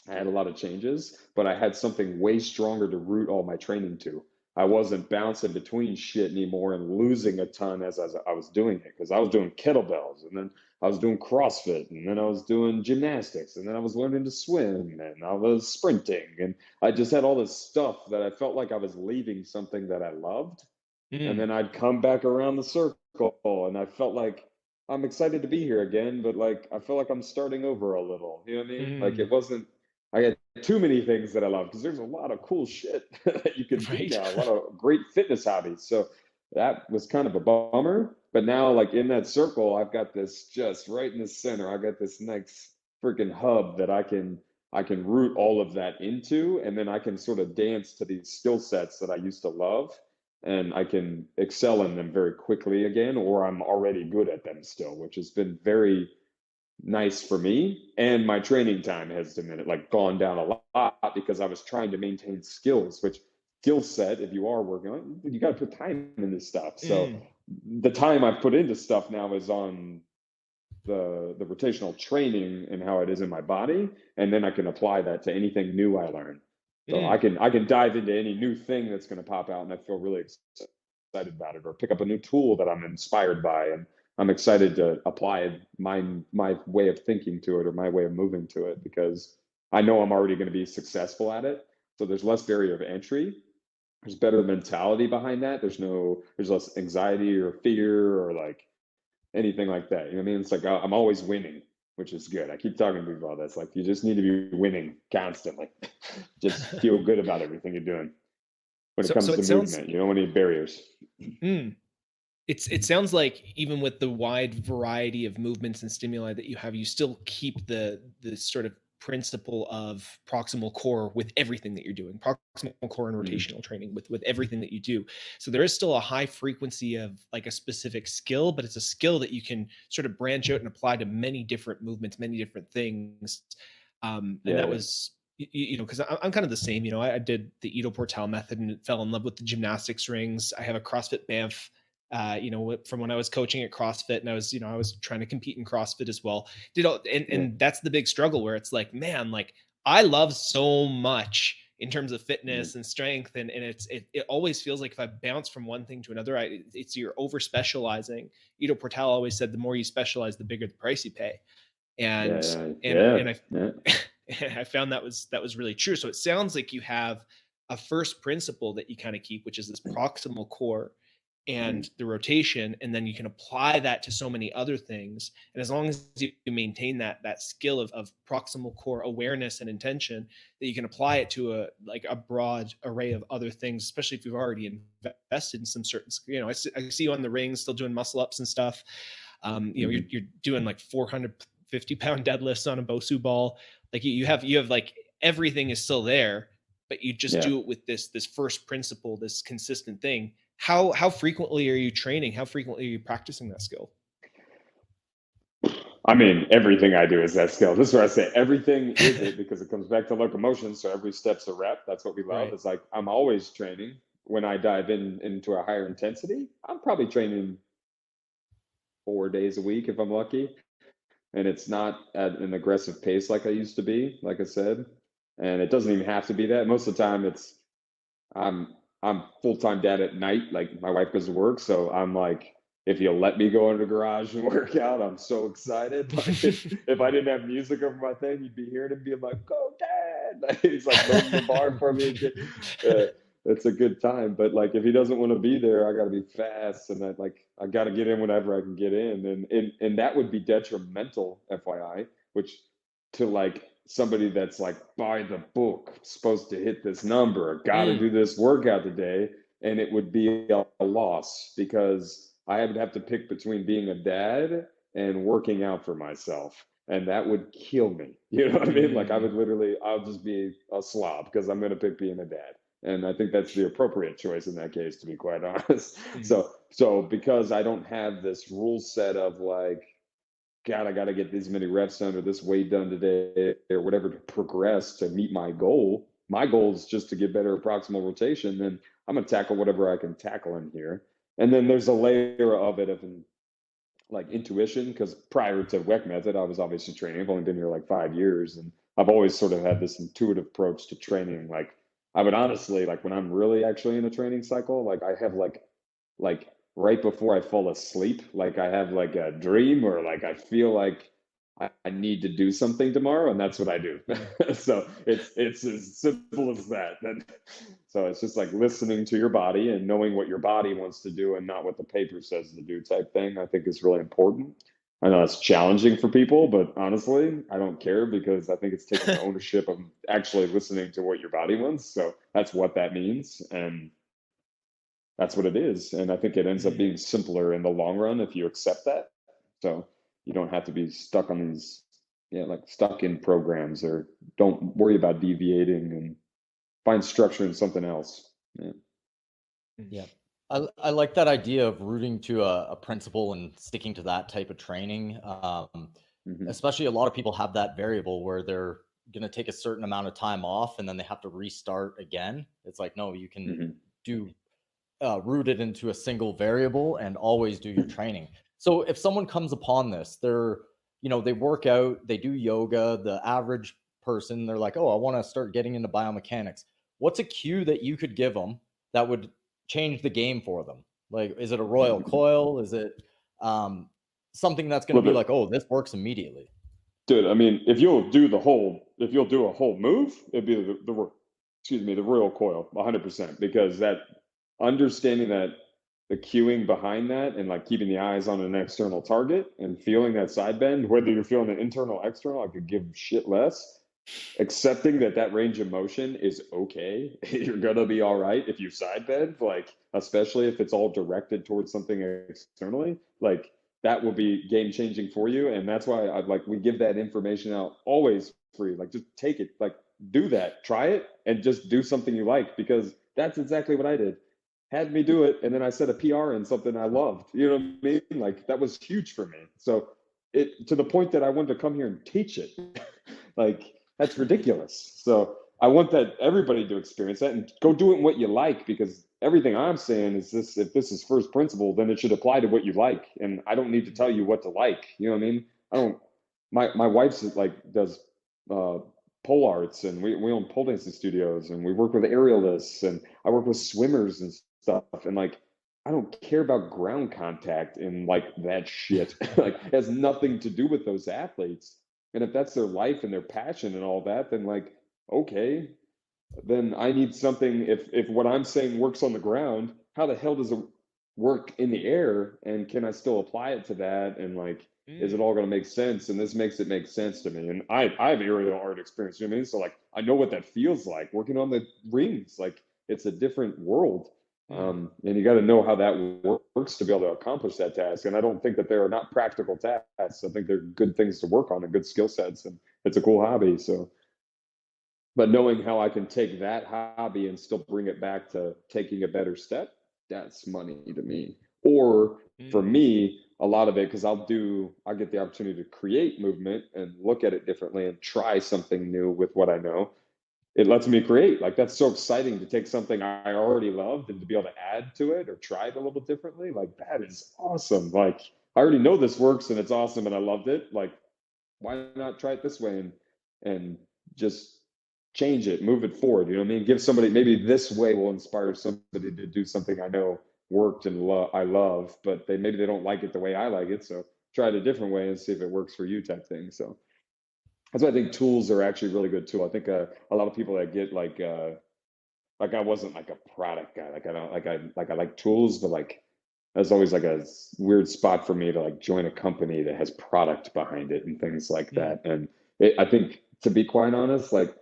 I had a lot of changes, but I had something way stronger to root all my training to. I wasn't bouncing between shit anymore and losing a ton as I was doing it, because I was doing kettlebells, and then I was doing CrossFit, and then I was doing gymnastics, and then I was learning to swim, and I was sprinting, and I just had all this stuff that I felt like I was leaving something that I loved. And then I'd come back around the circle, and I felt like I'm excited to be here again, but like I feel like I'm starting over a little. You know what I mean? Like, it wasn't, I had too many things that I love, because there's a lot of cool shit that you can do now, a lot of great fitness hobbies. So that was kind of a bummer. But now, like, in that circle, I've got this just right in the center. I got this nice freaking hub that I can root all of that into, and then I can sort of dance to these skill sets that I used to love, and I can excel in them very quickly again, or I'm already good at them still, which has been very nice for me. And my training time has diminished, like gone down a lot, because I was trying to maintain skills, which skill set, if you are working on, you got to put time in this stuff. So the time I put into stuff now is on the rotational training and how it is in my body, and then I can apply that to anything new I learn. So I can dive into any new thing that's going to pop out, and I feel really excited about it, or pick up a new tool that I'm inspired by, and I'm excited to apply my way of thinking to it, or my way of moving to it, because I know I'm already going to be successful at it. So there's less barrier of entry. There's better mentality behind that. There's less anxiety or fear or like anything like that. You know what I mean? It's like I'm always winning, which is good. I keep talking to people about this. Like, you just need to be winning constantly. Just feel good about everything you're doing. When it comes to movement, you don't want any barriers. It sounds like even with the wide variety of movements and stimuli that you have, you still keep the sort of principle of proximal core with everything that you're doing, proximal core and rotational training with everything that you do. So there is still a high frequency of like a specific skill, but it's a skill that you can sort of branch out and apply to many different movements, many different things. And that was, because I'm kind of the same. I did the Ido Portal method and fell in love with the gymnastics rings. I have a CrossFit Banff, from when I was coaching at CrossFit, and I was trying to compete in CrossFit as well. And that's the big struggle, where it's like, man, like I love so much in terms of fitness and strength, and it always feels like if I bounce from one thing to another, it's you're over specializing. Ido Portal always said, the more you specialize, the bigger the price you pay. And I found that was really true. So it sounds like you have a first principle that you kind of keep, which is this proximal core and the rotation, and then you can apply that to so many other things. And as long as you maintain that skill of proximal core awareness and intention, that you can apply it to a broad array of other things, especially if you've already invested in some certain, I see you on the ring still doing muscle ups and stuff. You're doing like 450-pound deadlifts on a Bosu ball. Like you have like everything is still there, but you just do it with this first principle, this consistent thing. How frequently are you training? How frequently are you practicing that skill? I mean, everything I do is that skill. This is where I say everything is it, because it comes back to locomotion. So every step's a rep. That's what we love. Right. It's like I'm always training. When I dive into a higher intensity, I'm probably training 4 days a week if I'm lucky. And it's not at an aggressive pace like I used to be, like I said. And it doesn't even have to be that. Most of the time I'm full-time dad at night. Like my wife goes to work. So I'm like, if you'll let me go into the garage and work out, I'm so excited. Like if I didn't have music over my thing, you'd be hearing him being like, "Go, Dad!" Like, he's like loading the bar for me. It's a good time. But like if he doesn't want to be there, I got to be fast, and I got to get in whenever I can get in, and that would be detrimental, FYI. Which to like somebody that's like by the book, supposed to hit this number, got to do this workout today, and it would be a loss because I would have to pick between being a dad and working out for myself. And that would kill me. You know what I mean? Like I'll just be a slob because I'm going to pick being a dad. And I think that's the appropriate choice in that case, to be quite honest. So because I don't have this rule set of like, God, I got to get these many reps done or this weight done today or whatever to progress to meet my goal. My goal is just to get better at proximal rotation. Then I'm going to tackle whatever I can tackle in here. And then there's a layer of it of like intuition, because prior to Weckmethod, I was obviously training. I've only been here like 5 years, and I've always sort of had this intuitive approach to training. Like I would honestly, like when I'm really actually in a training cycle, like I have like right before I fall asleep, like I have like a dream or like I feel like I need to do something tomorrow, and that's what I do. So it's as simple as that. So it's just like listening to your body and knowing what your body wants to do and not what the paper says to do type thing, I think is really important. I know it's challenging for people, but honestly, I don't care because I think it's taking ownership of actually listening to what your body wants. So that's what that means. And that's what it is. And I think it ends up being simpler in the long run if you accept that. So you don't have to be stuck on these, like stuck in programs, or don't worry about deviating and find structure in something else. Yeah. I like that idea of rooting to a principle and sticking to that type of training. Especially a lot of people have that variable where they're going to take a certain amount of time off and then they have to restart again. It's like, no, you can do root it into a single variable and always do your training. So if someone comes upon this, they work out, they do yoga, the average person, they're like, oh, I want to start getting into biomechanics. What's a cue that you could give them that would change the game for them? Like, is it a royal coil? Is it something that's going to be like, oh, this works immediately? Dude, I mean, if you'll do a whole move, it'd be the royal coil 100%, because that understanding that the cueing behind that and like keeping the eyes on an external target and feeling that side bend, whether you're feeling an internal or external, I could give shit less. Accepting that range of motion is okay. You're gonna be all right if you side bend, like especially if it's all directed towards something externally, like that will be game changing for you. And that's why we give that information out always free. Like just take it, like do that, try it, and just do something you like, because that's exactly what I did. Had me do it, and then I set a PR in something I loved. You know what I mean? Like that was huge for me. So it to the point that I wanted to come here and teach it. Like that's ridiculous. So I want that everybody to experience that and go do it in what you like, because everything I'm saying is this: if this is first principle, then it should apply to what you like. And I don't need to tell you what to like. You know what I mean? I don't. My wife's like does pole arts, and we own pole dancing studios, and we work with aerialists, and I work with swimmers and stuff, and like I don't care about ground contact and like that shit. Like it has nothing to do with those athletes. And if that's their life and their passion and all that, then like okay, then I need something. If what I'm saying works on the ground, how the hell does it work in the air? And can I still apply it to that? And like, is it all going to make sense? And this makes it make sense to me. And I have aerial art experience. You know what I mean? So like, I know what that feels like working on the rings. Like it's a different world. And you got to know how that works to be able to accomplish that task. And I don't think that they are not practical tasks. I think they're good things to work on and good skill sets. And it's a cool hobby. So, but knowing how I can take that hobby and still bring it back to taking a better step, that's money to me. Or for me, a lot of it, because I get the opportunity to create movement and look at it differently and try something new with what I know. It lets me create. Like that's so exciting to take something I already loved and to be able to add to it or try it a little differently. Like that is awesome. Like I already know this works and it's awesome and I loved it. Like why not try it this way and just change it, move it forward. You know what I mean? Give somebody, maybe this way will inspire somebody to do something I know worked and I love, but maybe they don't like it the way I like it. So try it a different way and see if it works for you, type thing. So that's why I think tools are actually a really good tool. I think a lot of people that get like I wasn't like a product guy. Like I don't I like tools, but like that's always like a weird spot for me to like join a company that has product behind it and things like that. And I think, to be quite honest, like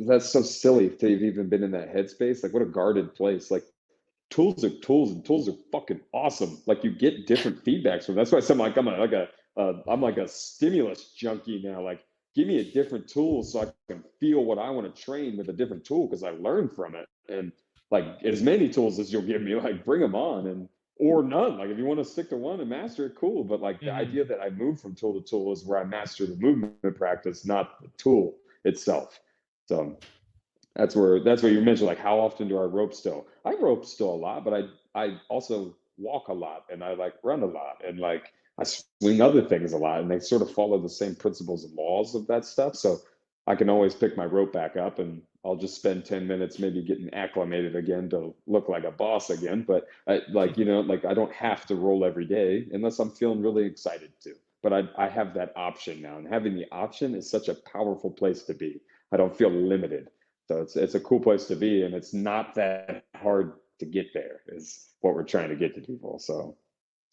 that's so silly to have even been in that headspace. Like what a guarded place. Like tools are tools, and tools are fucking awesome. Like you get different feedbacks from. That's why I'm like I'm like a stimulus junkie now. Like give me a different tool so I can feel what I want to train with a different tool, because I learned from it. And like as many tools as you'll give me, like bring them on, and or none. Like if you want to stick to one and master it, cool. But like the idea that I move from tool to tool is where I master the movement practice, not the tool itself. So that's where you mentioned like how often do I rope still? I rope still a lot, but I also walk a lot, and I like run a lot, and like I swing other things a lot, and they sort of follow the same principles and laws of that stuff. So I can always pick my rope back up, and I'll just spend 10 minutes maybe getting acclimated again to look like a boss again. But I like, you know, like I don't have to roll every day unless I'm feeling really excited to. But I have that option now, and having the option is such a powerful place to be. I don't feel limited. So it's a cool place to be, and it's not that hard to get there is what we're trying to get to people. So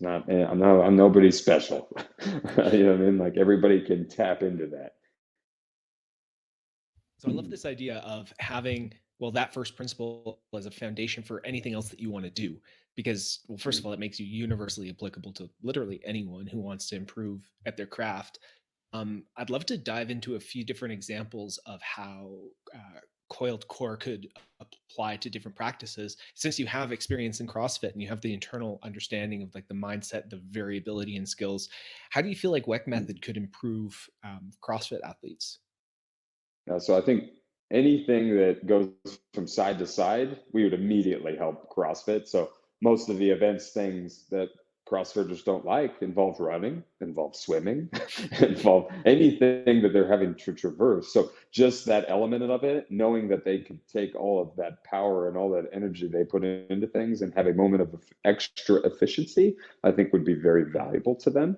I'm nobody special. You know what I mean? Like everybody can tap into that. So I love this idea of having, well, that first principle as a foundation for anything else that you want to do. Because, well, first of all, it makes you universally applicable to literally anyone who wants to improve at their craft. I'd love to dive into a few different examples of how coiled core could apply to different practices. Since you have experience in CrossFit and you have the internal understanding of like the mindset, the variability and skills, how do you feel like Weckmethod could improve CrossFit athletes? So I think anything that goes from side to side, we would immediately help CrossFit. So most of the events things that CrossFitters don't like involve running, involve swimming, involve anything that they're having to traverse. So just that element of it, knowing that they could take all of that power and all that energy they put into things and have a moment of extra efficiency, I think would be very valuable to them.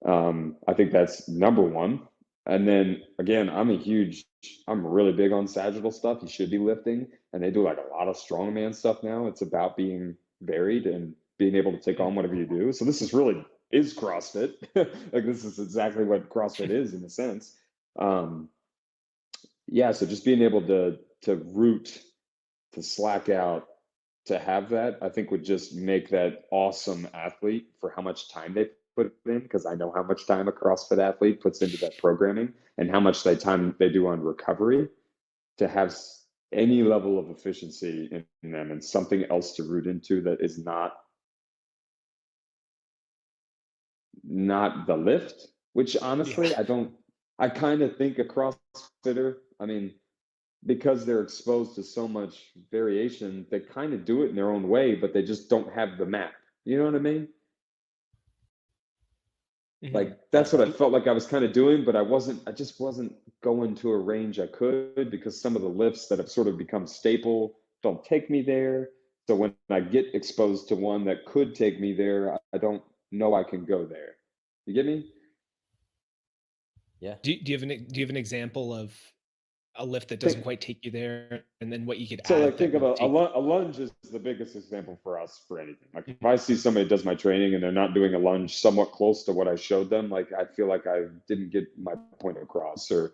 I think that's number one. And then again, I'm really big on sagittal stuff. You should be lifting, and they do like a lot of strongman stuff now. It's about being varied and being able to take on whatever you do. So this is CrossFit. Like this is exactly what CrossFit is in a sense. Yeah. So just being able to root, to slack out, to have that, I think would just make that awesome athlete for how much time they put in, because I know how much time a CrossFit athlete puts into that programming and how much time they do on recovery, to have any level of efficiency in them and something else to root into that is not the lift, which honestly, I kind of think a CrossFitter, I mean, because they're exposed to so much variation, they kind of do it in their own way, but they just don't have the map. You know what I mean? Like that's what I felt like I was kind of doing, but I just wasn't going to a range I could, because some of the lifts that have sort of become staple don't take me there. So when I get exposed to one that could take me there, I don't know I can go there. You get me? Yeah. Do you have an example of a lift that doesn't quite take you there, and then what you could So add? like think of a lunge is the biggest example for us for anything. Like if I see somebody that does my training and they're not doing a lunge somewhat close to what I showed them, like I feel like I didn't get my point across, or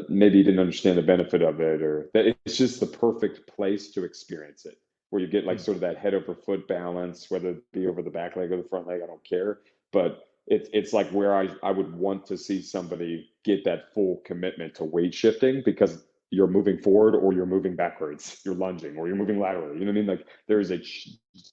maybe you didn't understand the benefit of it, or that it's just the perfect place to experience it, where you get like sort of that head over foot balance, whether it be over the back leg or the front leg, I don't care. But it's like where I would want to see somebody get that full commitment to weight shifting, because you're moving forward or you're moving backwards, you're lunging or you're moving laterally. You know what I mean? Like there is a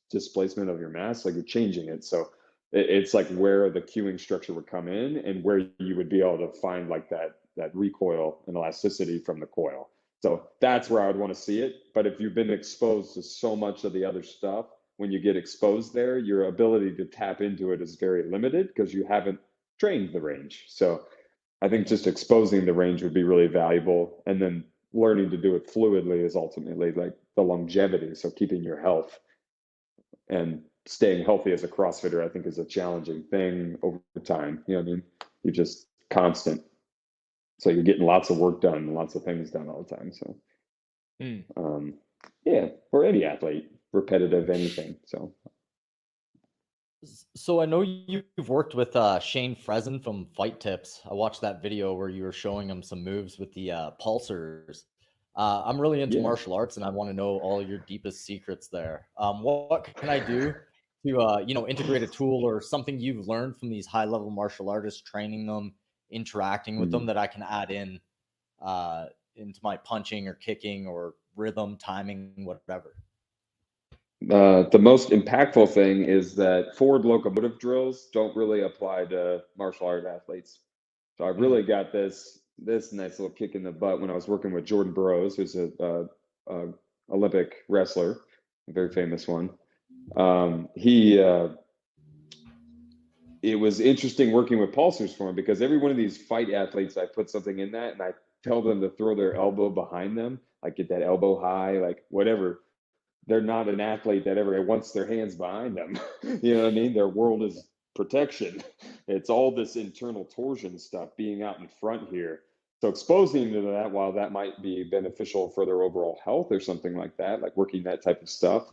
displacement of your mass, like you're changing it. So it's like where the cueing structure would come in, and where you would be able to find like that recoil and elasticity from the coil. So that's where I would want to see it. But if you've been exposed to so much of the other stuff, when you get exposed there, your ability to tap into it is very limited because you haven't trained the range. So I think just exposing the range would be really valuable. And then learning to do it fluidly is ultimately like the longevity. So keeping your health and staying healthy as a CrossFitter, I think, is a challenging thing over time. You know what I mean? You're just constant. So you're getting lots of work done, lots of things done all the time. So, yeah, for any athlete, repetitive anything. So I know you've worked with Shane Fresen from Fight Tips. I watched that video where you were showing him some moves with the pulsers. I'm really into martial arts, and I want to know all your deepest secrets there. What can I do to integrate a tool or something you've learned from these high-level martial artists, training them, interacting with them, that I can add in into my punching or kicking or rhythm, timing, whatever? The most impactful thing is that forward locomotive drills don't really apply to martial art athletes. So I really got this nice little kick in the butt when I was working with Jordan Burroughs, who's a Olympic wrestler, a very famous one. It was interesting working with pulsers for him, because every one of these fight athletes, I put something in that and I tell them to throw their elbow behind them, like get that elbow high, like whatever. They're not an athlete that ever wants their hands behind them. You know what I mean? Their world is protection. It's all this internal torsion stuff being out in front here. So exposing them to that, while that might be beneficial for their overall health or something like that, like working that type of stuff,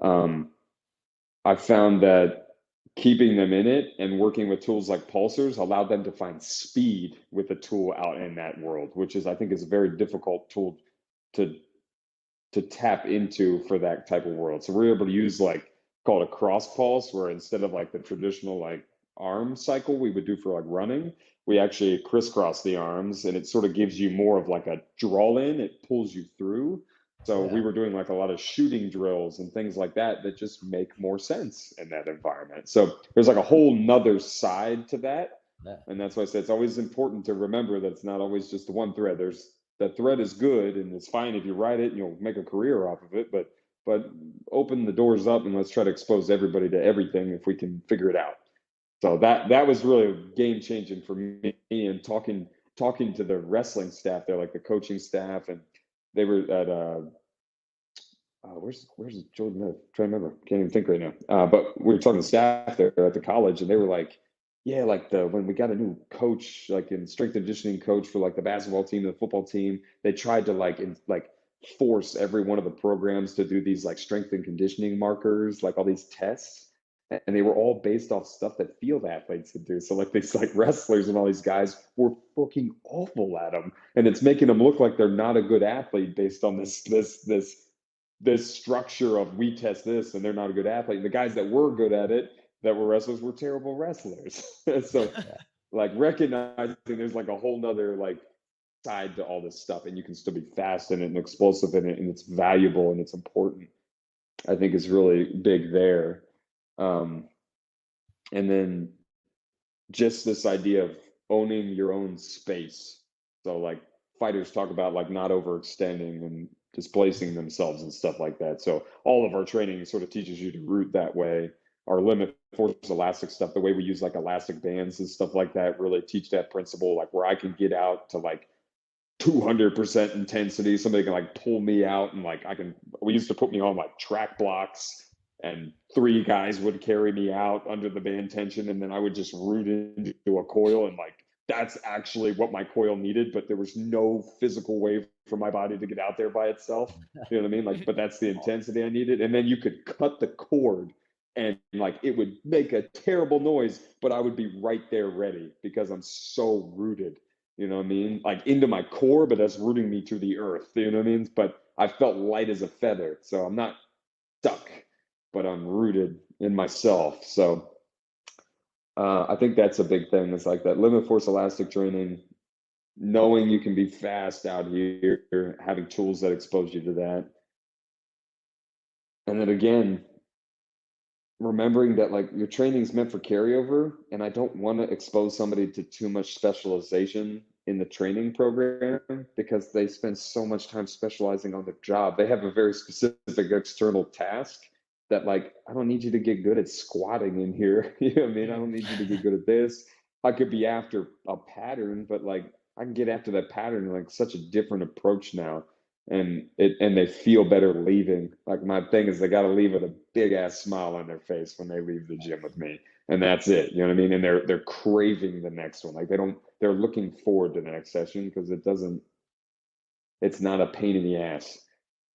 I found that keeping them in it and working with tools like pulsers allowed them to find speed with a tool out in that world, which is, I think, is a very difficult tool to tap into for that type of world. So we're able to use called a cross pulse, where instead of like the traditional like arm cycle we would do for like running, we actually crisscross the arms, and it sort of gives you more of like a draw in, it pulls you through. So we were doing like a lot of shooting drills and things like that just make more sense in that environment. So there's like a whole nother side to that. And that's why I said it's always important to remember that it's not always just the one thread. The thread is good, and it's fine if you ride it and you'll make a career off of it, but open the doors up and let's try to expose everybody to everything if we can figure it out. So that was really game changing for me, and talking to the wrestling staff there, like the coaching staff, and they were at where's Jordan? I'm trying to remember, can't even think right now. But we were talking to staff there at the college, and they were like, yeah, like when we got a new coach, like in strength and conditioning coach for like the basketball team, the football team, they tried to force every one of the programs to do these like strength and conditioning markers, like all these tests. And they were all based off stuff that field athletes would do. So like these like wrestlers and all these guys were fucking awful at them. And it's making them look like they're not a good athlete based on this structure of we test this and they're not a good athlete. And the guys that were good at it, that were wrestlers, were terrible wrestlers. So like recognizing there's like a whole nother like side to all this stuff, and you can still be fast in it and explosive in it, and it's valuable and it's important, I think, is really big there. And then just this idea of owning your own space. So like fighters talk about like not overextending and displacing themselves and stuff like that. So all of our training sort of teaches you to root that way. Our limit force elastic stuff, the way we use like elastic bands and stuff like that, really teach that principle, like where I can get out to like 200% intensity. Somebody can like pull me out, and like we used to put me on like track blocks, and 3 guys would carry me out under the band tension, and then I would just root into a coil, and like that's actually what my coil needed, but there was no physical way for my body to get out there by itself. You know what I mean? Like, but that's the intensity I needed. And then you could cut the cord and like it would make a terrible noise, but I would be right there ready because I'm so rooted. You know what I mean? Like into my core, but that's rooting me to the earth. You know what I mean? But I felt light as a feather. So I'm not stuck, but I'm rooted in myself. So I think that's a big thing. It's like that limit force elastic training, knowing you can be fast out here, having tools that expose you to that. And then again, remembering that like your training is meant for carryover, and I don't want to expose somebody to too much specialization in the training program because they spend so much time specializing on their job. They have a very specific external task that like, I don't need you to get good at squatting in here. You know what I mean? I don't need you to get good at this. I could be after a pattern, but like, I can get after that pattern, like such a different approach now. And they feel better leaving. Like my thing is they got to leave with a big ass smile on their face when they leave the gym with me. And that's it. You know what I mean? And they're craving the next one. Like they're looking forward to the next session because it's not a pain in the ass.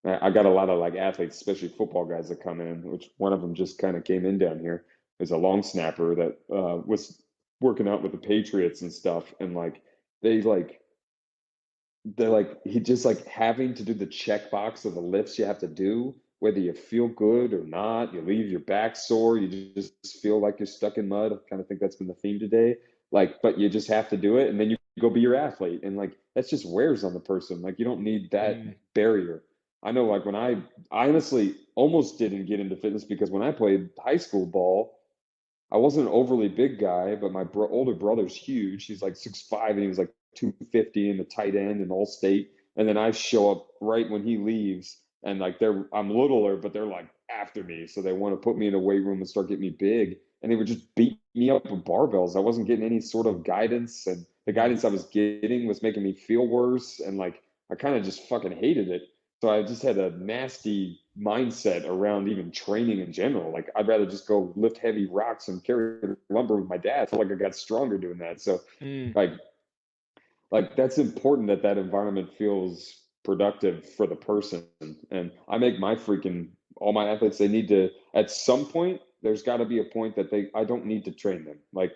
I got a lot of like athletes, especially football guys that come in, which one of them just kind of came in down here. Is a long snapper that was working out with the Patriots and stuff. And like, they're like, he just like having to do the checkbox of the lifts you have to do, whether you feel good or not, you leave your back sore, you just feel like you're stuck in mud. I kind of think that's been the theme today. Like, but you just have to do it and then you go be your athlete. And like, that's just wears on the person. Like, you don't need that barrier. I know, like, when I honestly almost didn't get into fitness because when I played high school ball, I wasn't an overly big guy, but my older brother's huge. He's like 6'5", and he was like 250 in the tight end and all state. And then I show up right when he leaves, and like I'm littler, but they're like after me, so they want to put me in a weight room and start getting me big. And they would just beat me up with barbells. I wasn't getting any sort of guidance, and the guidance I was getting was making me feel worse. And like I kind of just fucking hated it. So I just had a nasty mindset around even training in general. Like I'd rather just go lift heavy rocks and carry lumber with my dad. I feel like I got stronger doing that. So like that's important that environment feels productive for the person. And I make all my athletes, they need to, at some point, there's got to be a point that I don't need to train them. Like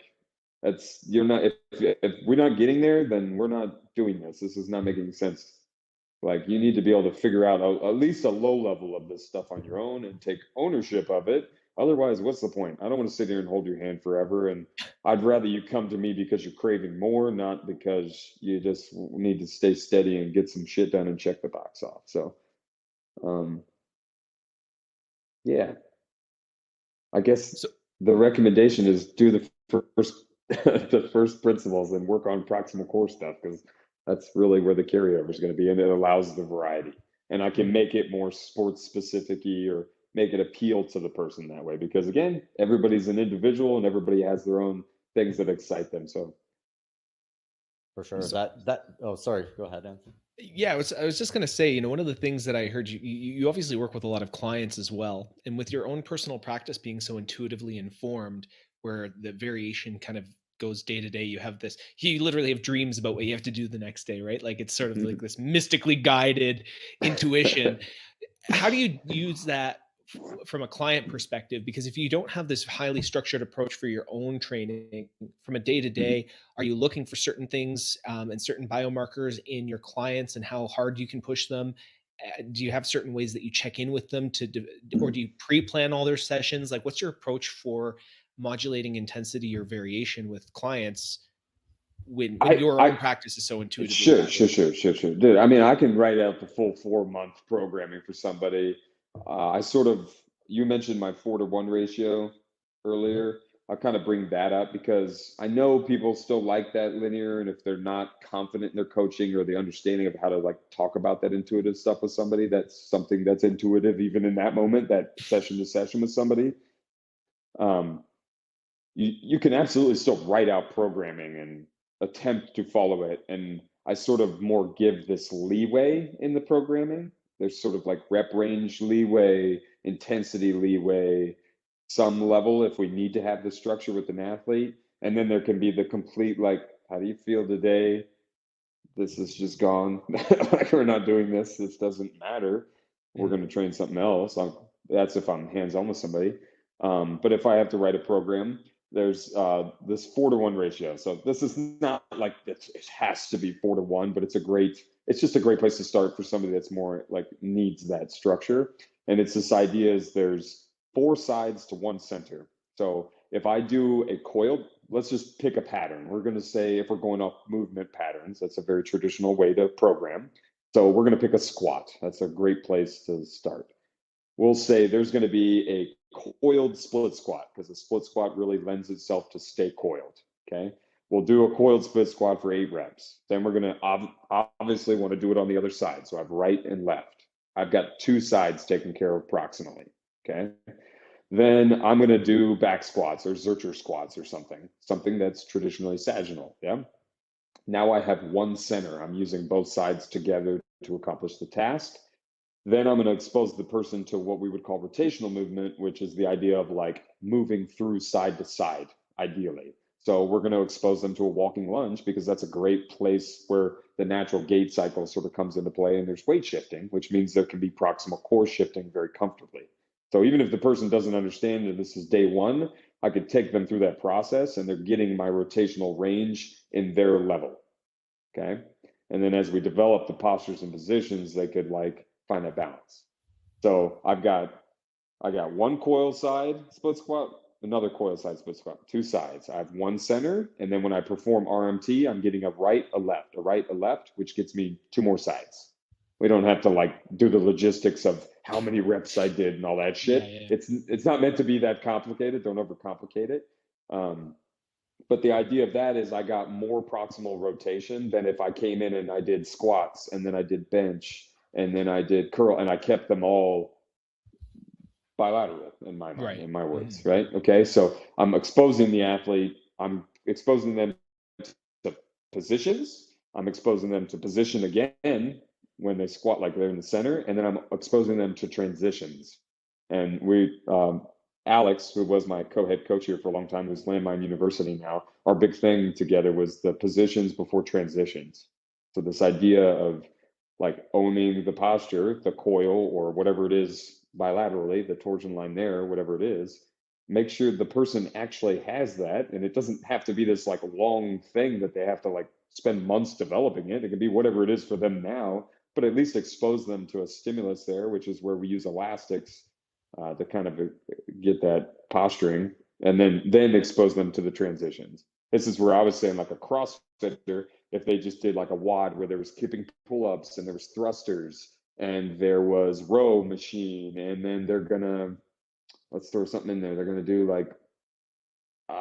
if we're not getting there, then we're not doing this. This is not making sense. Like you need to be able to figure out at least a low level of this stuff on your own and take ownership of it. Otherwise, what's the point? I don't want to sit here and hold your hand forever. And I'd rather you come to me because you're craving more, not because you just need to stay steady and get some shit done and check the box off. So, yeah, I guess the recommendation is do the first the first principles and work on proximal core stuff, because that's really where the carryover is going to be, and it allows the variety. And I can make it more sports specific-y or make it appeal to the person that way, because again, everybody's an individual and everybody has their own things that excite them. So for sure. Oh, sorry, go ahead, Anthony. Yeah, I was just going to say, one of the things that I heard you obviously work with a lot of clients as well, and with your own personal practice being so intuitively informed, where the variation kind of goes day to day, you literally have dreams about what you have to do the next day, right? Like it's sort of like this mystically guided intuition. How do you use that from a client perspective? Because if you don't have this highly structured approach for your own training from a day to day, are you looking for certain things and certain biomarkers in your clients and how hard you can push them? Do you have certain ways that you check in with them or do you pre-plan all their sessions? Like what's your approach for modulating intensity or variation with clients when your own practice is so intuitive? Sure. Dude, I mean, I can write out the full 4-month programming for somebody. You mentioned my 4-to-1 ratio earlier. I kind of bring that up because I know people still like that linear, and if they're not confident in their coaching or the understanding of how to like talk about that intuitive stuff with somebody, that's something that's intuitive even in that moment, that session to session with somebody. You can absolutely still write out programming and attempt to follow it. And I sort of more give this leeway in the programming. There's sort of like rep range leeway, intensity leeway, some level if we need to have the structure with an athlete. And then there can be the complete, like, how do you feel today? This is just gone. Like, we're not doing this. This doesn't matter. We're going to train something else. That's if I'm hands-on with somebody. But if I have to write a program, there's this 4-to-1 ratio. So this is not like it has to be 4-to-1, but it's just a great place to start for somebody that's more like needs that structure. And it's this idea is there's 4 sides to 1 center. So if I do a coiled, let's just pick a pattern. We're going to say, if we're going off movement patterns, that's a very traditional way to program. So we're going to pick a squat. That's a great place to start. We'll say there's going to be a coiled split squat, because the split squat really lends itself to stay coiled. Okay. We'll do a coiled split squat for 8 reps. Then we're going to obviously want to do it on the other side. So I have right and left. I've got 2 sides taken care of proximally. Okay. Then I'm going to do back squats or Zercher squats or something that's traditionally sagittal. Yeah. Now I have one center. I'm using both sides together to accomplish the task. Then I'm going to expose the person to what we would call rotational movement, which is the idea of like moving through side to side, ideally. So we're going to expose them to a walking lunge because that's a great place where the natural gait cycle sort of comes into play, and there's weight shifting, which means there can be proximal core shifting very comfortably. So even if the person doesn't understand that this is day one, I could take them through that process and they're getting my rotational range in their level. Okay. And then as we develop the postures and positions, they could like find that balance. So I got one coil side split squat, another coil side split squat, two sides. I have one center. And then when I perform RMT, I'm getting a right, a left, which gets me two more sides. We don't have to like do the logistics of how many reps I did and all that shit. Yeah. It's not meant to be that complicated. Don't overcomplicate it. But the idea of that is I got more proximal rotation than if I came in and I did squats and then I did bench and then I did curl and I kept them all bilateral in my mind, in my words, right? Okay, so I'm exposing the athlete. I'm exposing them to positions. I'm exposing them to position again when they squat like they're in the center, and then I'm exposing them to transitions. And we, Alex, who was my co-head coach here for a long time, who's Landmine University now, our big thing together was the positions before transitions. So this idea of like owning the posture, the coil, or whatever it is bilaterally, the torsion line there, whatever it is, make sure the person actually has that. And it doesn't have to be this like long thing that they have to like spend months developing it. It can be whatever it is for them now, but at least expose them to a stimulus there, which is where we use elastics to kind of get that posturing, and then expose them to the transitions. This is where I was saying like a CrossFitter, if they just did like a WOD where there was kipping pull-ups and there was thrusters and there was row machine, and then they're gonna, let's throw something in there, they're gonna do like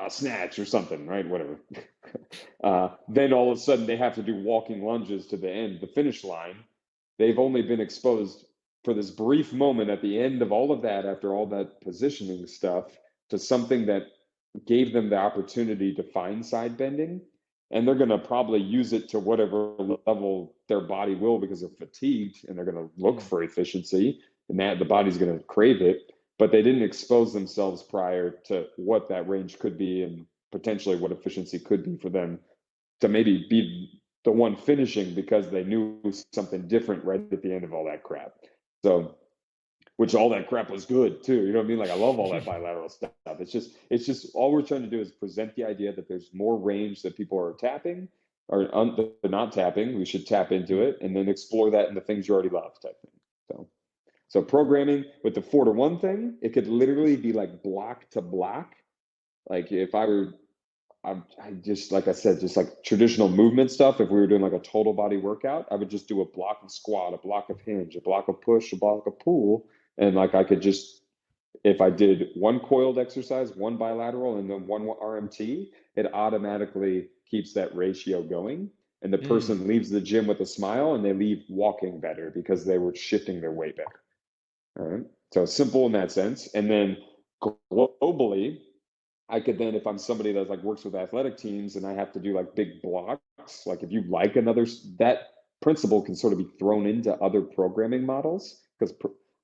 snatch or something, right? Whatever. Then all of a sudden they have to do walking lunges to the end, the finish line. They've only been exposed for this brief moment at the end of all of that, after all that positioning stuff, to something that gave them the opportunity to find side bending. And they're going to probably use it to whatever level their body will, because they're fatigued and they're going to look for efficiency, and that the body's going to crave it. But they didn't expose themselves prior to what that range could be and potentially what efficiency could be for them to maybe be the one finishing because they knew something different right at the end of all that crap. So, which all that crap was good too. You know what I mean? Like I love all that bilateral stuff. It's just all we're trying to do is present the idea that there's more range that people are tapping or they're not tapping. We should tap into it and then explore that in the things you already love type thing. So programming with the 4-to-1 thing, it could literally be like block to block. Like if I just, like I said, just like traditional movement stuff. If we were doing like a total body workout, I would just do a block of squat, a block of hinge, a block of push, a block of pull. And like I could just, if I did one coiled exercise, one bilateral, and then one RMT, it automatically keeps that ratio going. And the person leaves the gym with a smile and they leave walking better because they were shifting their weight better. All right. So simple in that sense. And then globally, I could then, if I'm somebody that like works with athletic teams and I have to do like big blocks, like if you like that principle can sort of be thrown into other programming models, because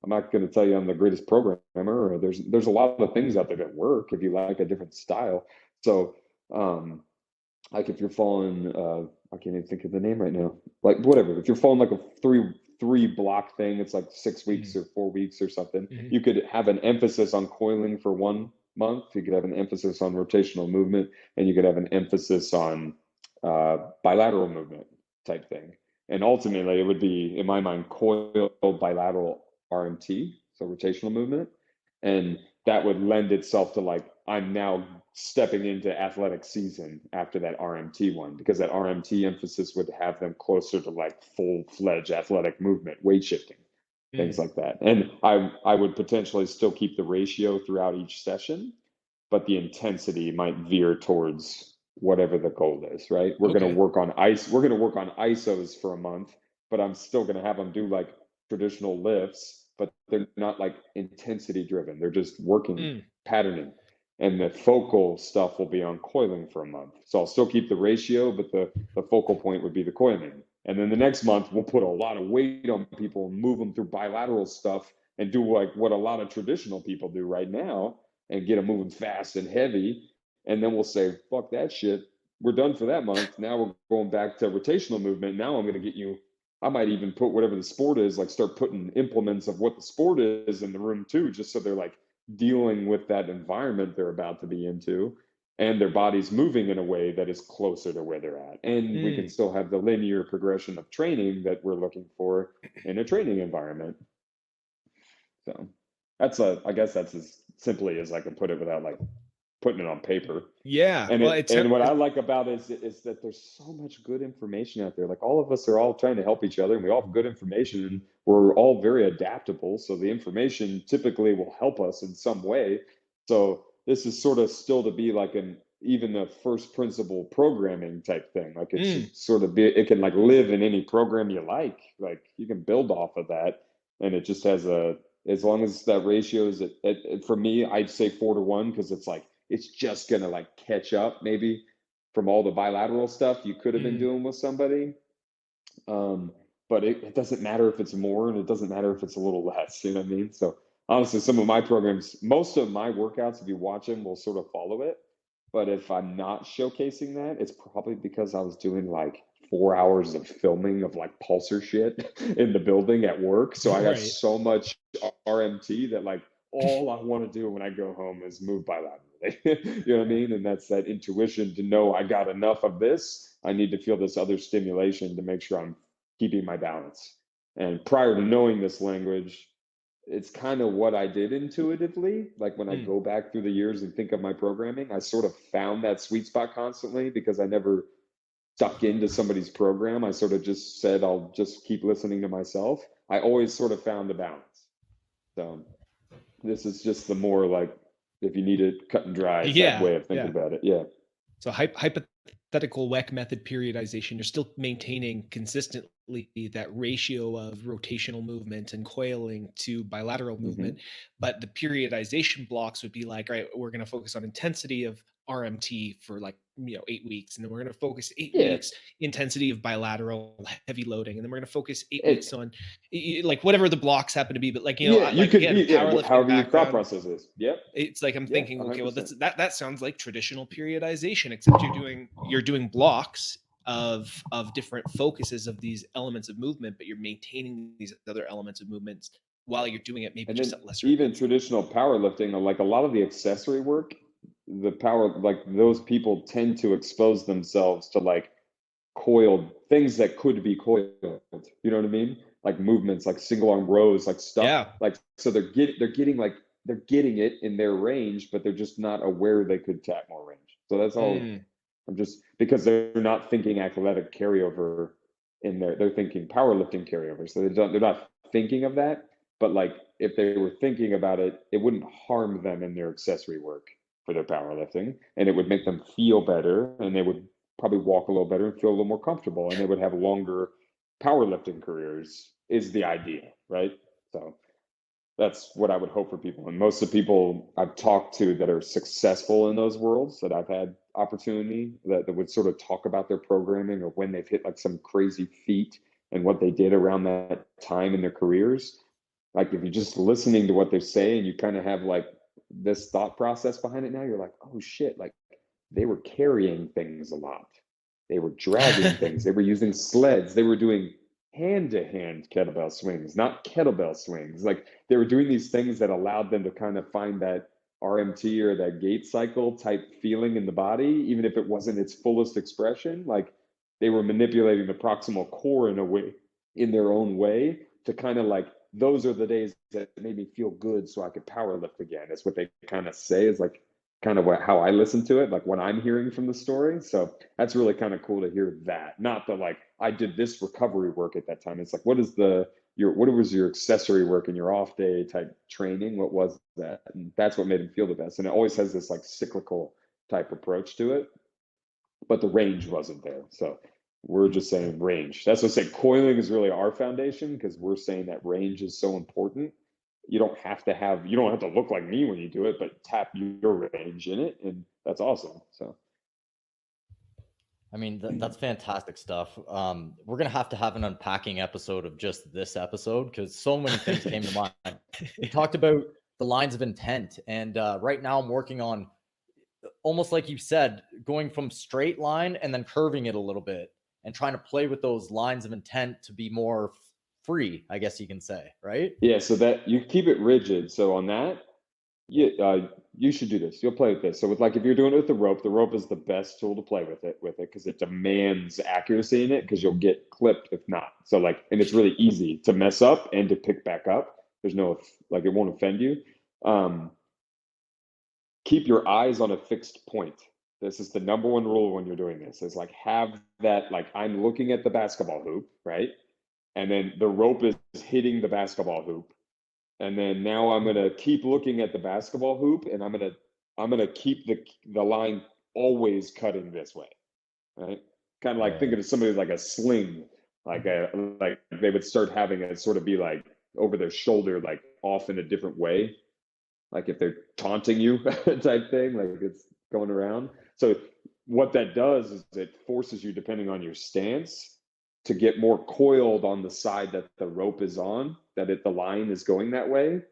I'm not going to tell you I'm the greatest programmer, or there's a lot of things out there that work if you like a different style. So like if you're following, I can't even think of the name right now, like whatever, if you're following like a three block thing, it's like 6 weeks or 4 weeks or something, you could have an emphasis on coiling for 1 month, you could have an emphasis on rotational movement, and you could have an emphasis on bilateral movement type thing. And ultimately it would be, in my mind, coil bilateral RMT, so rotational movement. And that would lend itself to like, I'm now stepping into athletic season after that RMT one, because that RMT emphasis would have them closer to like full-fledged athletic movement, weight shifting, things like that. And I would potentially still keep the ratio throughout each session, but the intensity might veer towards whatever the goal is, right? We're going to work on ISOs for a month, but I'm still going to have them do like traditional lifts, but they're not like intensity driven. They're just working, patterning. and the focal stuff will be on coiling for a month. So I'll still keep the ratio, but the focal point would be the coiling. And then the next month we'll put a lot of weight on people and move them through bilateral stuff and do like what a lot of traditional people do right now and get them moving fast and heavy. And then we'll say, fuck that shit. We're done for that month. Now we're going back to rotational movement. Now I'm going to get you, I might even put whatever the sport is, like start putting implements of what the sport is in the room too, just so they're like dealing with that environment they're about to be into, and their body's moving in a way that is closer to where they're at. And we can still have the linear progression of training that we're looking for in a training environment. So I guess that's as simply as I can put it without like putting it on paper. Yeah. And and what I like about it is that there's so much good information out there. Like all of us are all trying to help each other, and we all have good information, and we're all very adaptable. So the information typically will help us in some way. So this is sort of still to be like even a first principle programming type thing. Like it should sort of be, it can like live in any program you like you can build off of that. And it just has as long as that ratio is for me, I'd say 4-to-1, because it's like, it's just going to like catch up maybe from all the bilateral stuff you could have been doing with somebody. But it doesn't matter if it's more, and it doesn't matter if it's a little less, you know what I mean? So honestly, some of my programs, most of my workouts, if you watch them, will sort of follow it. But if I'm not showcasing that, it's probably because I was doing like 4 hours of filming of like pulsar shit in the building at work. So I got so much RMT that like all I want to do when I go home is move bilaterally. You know what I mean? And that's that intuition to know I got enough of this. I need to feel this other stimulation to make sure I'm keeping my balance. And prior to knowing this language, it's kind of what I did intuitively. Like when I go back through the years and think of my programming, I sort of found that sweet spot constantly because I never stuck into somebody's program. I sort of just said, I'll just keep listening to myself. I always sort of found the balance. So this is just the more like, if you need it cut and dry way of thinking about it. Yeah. So hypothetical Weckmethod periodization, you're still maintaining consistently that ratio of rotational movement and coiling to bilateral movement, but the periodization blocks would be like, all right, we're going to focus on intensity of RMT for like 8 weeks, and then we're going to focus 8 weeks intensity of bilateral heavy loading, and then we're going to focus 8 weeks on like whatever the blocks happen to be. But like like could again, powerlifting however your thought process is. It's like I'm thinking, okay, well that sounds like traditional periodization, except you're doing blocks of different focuses of these elements of movement, but you're maintaining these other elements of movements while you're doing it maybe and just at lesser even traditional powerlifting, like a lot of the accessory work, the power, like those people tend to expose themselves to like coiled things that could be coiled, you know what I mean? Like movements, like single arm rows, like stuff, like, so they're getting it in their range, but they're just not aware they could tap more range. So that's all. I'm just, because they're not thinking athletic carryover in there, they're thinking powerlifting carryover. So they're not thinking of that. But like if they were thinking about it, it wouldn't harm them in their accessory work for their powerlifting, and it would make them feel better, and they would probably walk a little better and feel a little more comfortable, and they would have longer powerlifting careers is the idea, right? So that's what I would hope for people. And most of the people I've talked to that are successful in those worlds that I've had opportunity that would sort of talk about their programming or when they've hit like some crazy feat and what they did around that time in their careers. Like if you're just listening to what they're saying, you kind of have like this thought process behind it now. You're like, oh shit, like they were carrying things a lot. They were dragging things. They were using sleds. They were doing hand-to-hand kettlebell swings, not kettlebell swings. Like they were doing these things that allowed them to kind of find that RMT or that gait cycle type feeling in the body, even if it wasn't its fullest expression. Like they were manipulating the proximal core in a way, in their own way, to kind of like, those are the days that made me feel good so I could power lift again. Is what they kind of say, is like kind of how I listen to it, like what I'm hearing from the story. So that's really kind of cool to hear that. Not the like, I did this recovery work at that time. It's like, what was your accessory work in your off day type training? What was that? And that's what made him feel the best. And it always has this like cyclical type approach to it, but the range wasn't there. So we're just saying range. That's what I say. Coiling is really our foundation, because we're saying that range is so important. you don't have to look like me when you do it, but tap your range in it. And that's awesome. So. I mean, that's fantastic stuff. We're going to have an unpacking episode of just this episode because so many things came to mind. We talked about the lines of intent. And right now I'm working on, almost like you said, going from straight line and then curving it a little bit and trying to play with those lines of intent to be more free, I guess you can say, right? Yeah, so that you keep it rigid. So on that, you should do this. You'll play with this. So with, like, if you're doing it with the rope is the best tool to play with it because it demands accuracy in it because you'll get clipped if not. So like, and it's really easy to mess up and to pick back up. There's no, like, it won't offend you. Keep your eyes on a fixed point. This is the number one rule when you're doing this, is like, have that, like, I'm looking at the basketball hoop, right? And then the rope is hitting the basketball hoop. And then now I'm going to keep looking at the basketball hoop, and I'm going to keep the line always cutting this way, right? Kind of like thinking of somebody like a sling, like they would start having it sort of be like over their shoulder, like off in a different way, like if they're taunting you type thing, like it's going around. So what that does is it forces you, depending on your stance, to get more coiled on the side that the rope is on, the line is going that way.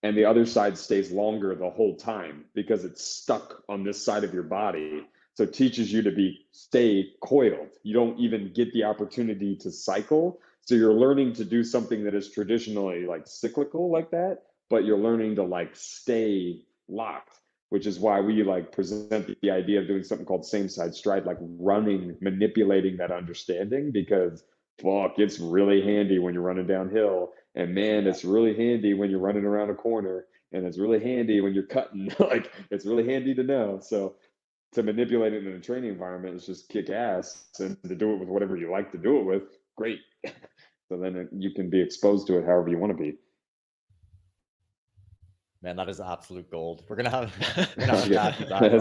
And the other side stays longer the whole time because it's stuck on this side of your body. So it teaches you to stay coiled. You don't even get the opportunity to cycle. So you're learning to do something that is traditionally like cyclical like that, but you're learning to like stay locked, which is why we like present the idea of doing something called same side stride, like manipulating that understanding, because fuck, it's really handy when you're running downhill. And man, it's really handy when you're running around a corner, and it's really handy when you're cutting. Like, it's really handy to know. So to manipulate it in a training environment is just kick ass, and to do it with whatever you like to do it with, great. So then you can be exposed to it however you want to be. Man, that is absolute gold. We're gonna have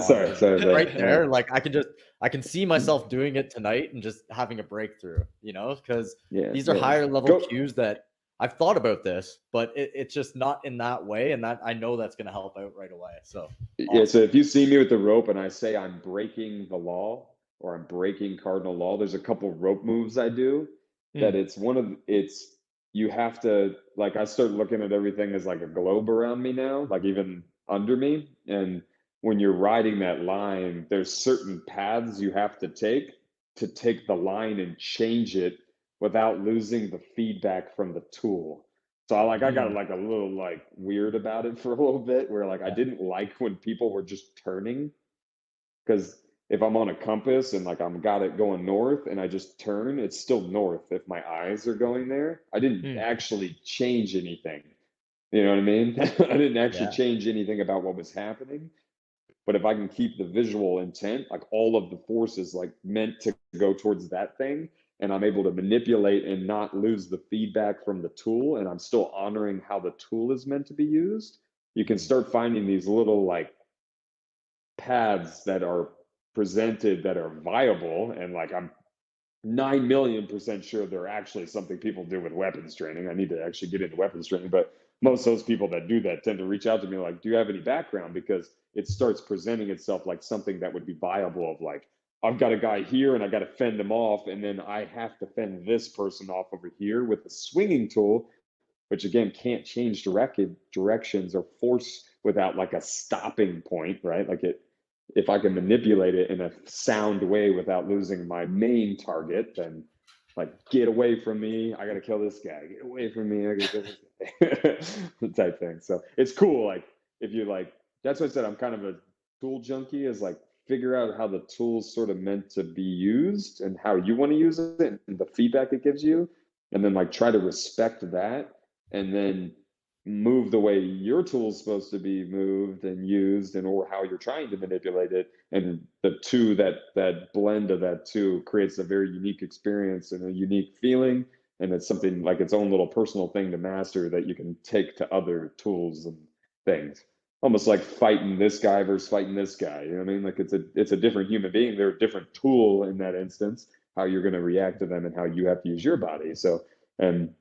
sorry, right there. Like, I can see myself doing it tonight and just having a breakthrough, because these are higher level cues that I've thought about this, but it's just not in that way, and that I know that's gonna help out right away. So awesome. So if you see me with the rope and I say I'm breaking the law or I'm breaking cardinal law, there's a couple rope moves I do that you have to, like, I start looking at everything as like a globe around me now, like even under me. And when you're riding that line, there's certain paths you have to take the line and change it without losing the feedback from the tool. So I got like a little like weird about it for a little bit, where like I didn't like when people were just turning, because if I'm on a compass and like I'm got it going north and I just turn, it's still north if my eyes are going there. I didn't actually change anything. You know what I mean? I didn't actually change anything about what was happening. But if I can keep the visual intent, like all of the forces like meant to go towards that thing, and I'm able to manipulate and not lose the feedback from the tool, and I'm still honoring how the tool is meant to be used, you can start finding these little like paths that are presented that are viable. And like, I'm 9,000,000% sure they're actually something people do with weapons training. I need to actually get into weapons training, but most of those people that do that tend to reach out to me like, do you have any background? Because it starts presenting itself like something that would be viable, of like, I've got a guy here and I got to fend him off, and then I have to fend this person off over here with a swinging tool, which again can't change directions or force without like a stopping point, right? Like, if I can manipulate it in a sound way without losing my main target, then like, get away from me, I gotta kill this guy. Get away from me, I gotta kill this guy. Type thing. So it's cool. Like, if you like, that's what I said, I'm kind of a tool junkie, is like, figure out how the tool's sort of meant to be used and how you want to use it and the feedback it gives you. And then like try to respect that, and then move the way your tool is supposed to be moved and used, and or how you're trying to manipulate it. And the two, that blend of that two creates a very unique experience and a unique feeling. And it's something like its own little personal thing to master that you can take to other tools and things. Almost like fighting this guy versus fighting this guy. You know what I mean? Like, it's a different human being. They're a different tool in that instance, how you're going to react to them and how you have to use your body. So, and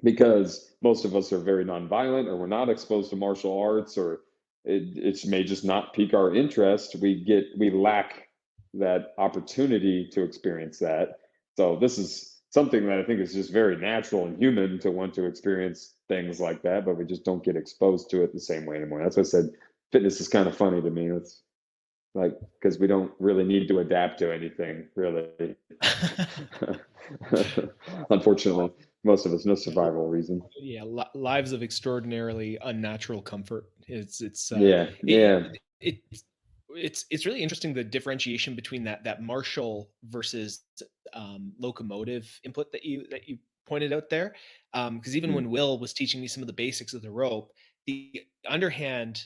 because most of us are very nonviolent, or we're not exposed to martial arts, or it may just not pique our interest. We lack that opportunity to experience that. So this is something that I think is just very natural and human to want to experience things like that, but we just don't get exposed to it the same way anymore. That's why I said fitness is kind of funny to me. It's like, because we don't really need to adapt to anything, really. Unfortunately, most of us, no survival reason. Yeah, lives of extraordinarily unnatural comfort. It's it's really interesting, the differentiation between that martial versus locomotive input that you pointed out there. Because even when Will was teaching me some of the basics of the rope, the underhand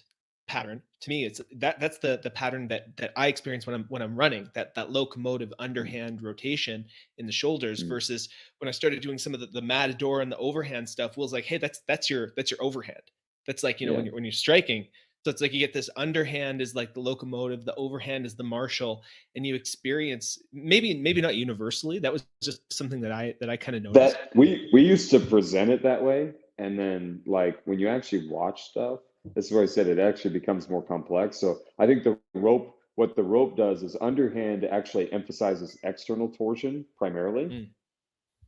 pattern, to me, it's that's the pattern that I experience when I'm running, that locomotive underhand rotation in the shoulders, versus when I started doing some of the matador and the overhand stuff. Will's like, hey, that's your overhand. That's like, when you're striking. So it's like you get this underhand is like the locomotive, the overhand is the martial, and you experience, maybe not universally. That was just something that I kind of noticed. That we used to present it that way, and then like when you actually watch stuff, this is where I said it actually becomes more complex. So I think what the rope does is underhand actually emphasizes external torsion primarily.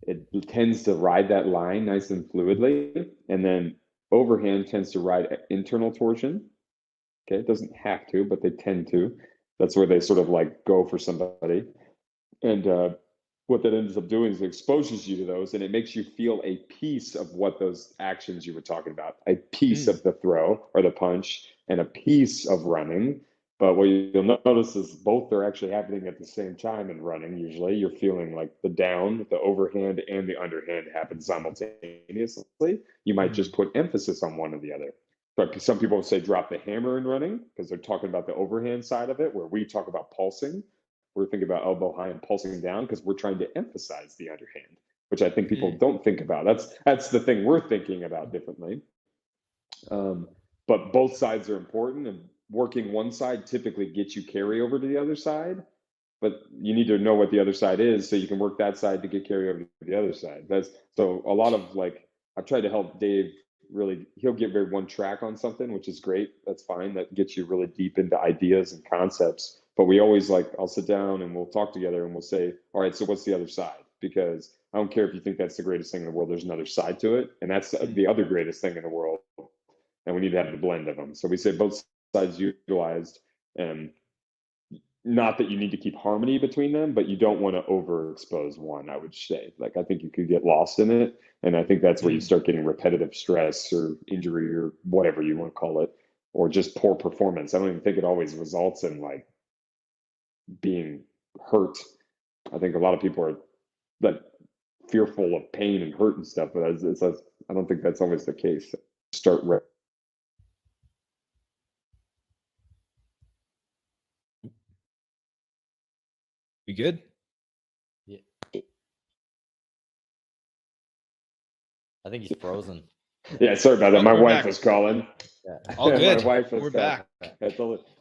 It tends to ride that line nice and fluidly, and then overhand tends to ride internal torsion. Okay, it doesn't have to, but they tend to. That's where they sort of like go for somebody. And what that ends up doing is it exposes you to those, and it makes you feel a piece of what those actions you were talking about, a piece of the throw or the punch, and a piece of running. But what you'll notice is both are actually happening at the same time in running. Usually you're feeling like the down, the overhand, and the underhand happen simultaneously. You might just put emphasis on one or the other. But some people say drop the hammer in running because they're talking about the overhand side of it, where we talk about pulsing. We're thinking about elbow high and pulsing down because we're trying to emphasize the underhand, which I think people don't think about. That's the thing we're thinking about differently. But both sides are important, and working one side typically gets you carryover to the other side. But you need to know what the other side is so you can work that side to get carryover to the other side. That's so a lot of like, I've tried to help Dave really, he'll get very one track on something, which is great. That's fine. That gets you really deep into ideas and concepts. But we always like, I'll sit down and we'll talk together and we'll say, all right, so what's the other side? Because I don't care if you think that's the greatest thing in the world, there's another side to it. And that's the other greatest thing in the world. And we need to have the blend of them. So we say both sides utilized, and not that you need to keep harmony between them, but you don't want to overexpose one, I would say. Like, I think you could get lost in it. And I think that's where you start getting repetitive stress or injury or whatever you want to call it, or just poor performance. I don't even think it always results in like being hurt. I think a lot of people are like fearful of pain and hurt and stuff, but I don't think that's always the case. Start You good? Yeah. I think he's frozen. Yeah, sorry about that. My wife was calling. Yeah. All good. My wife was We're back.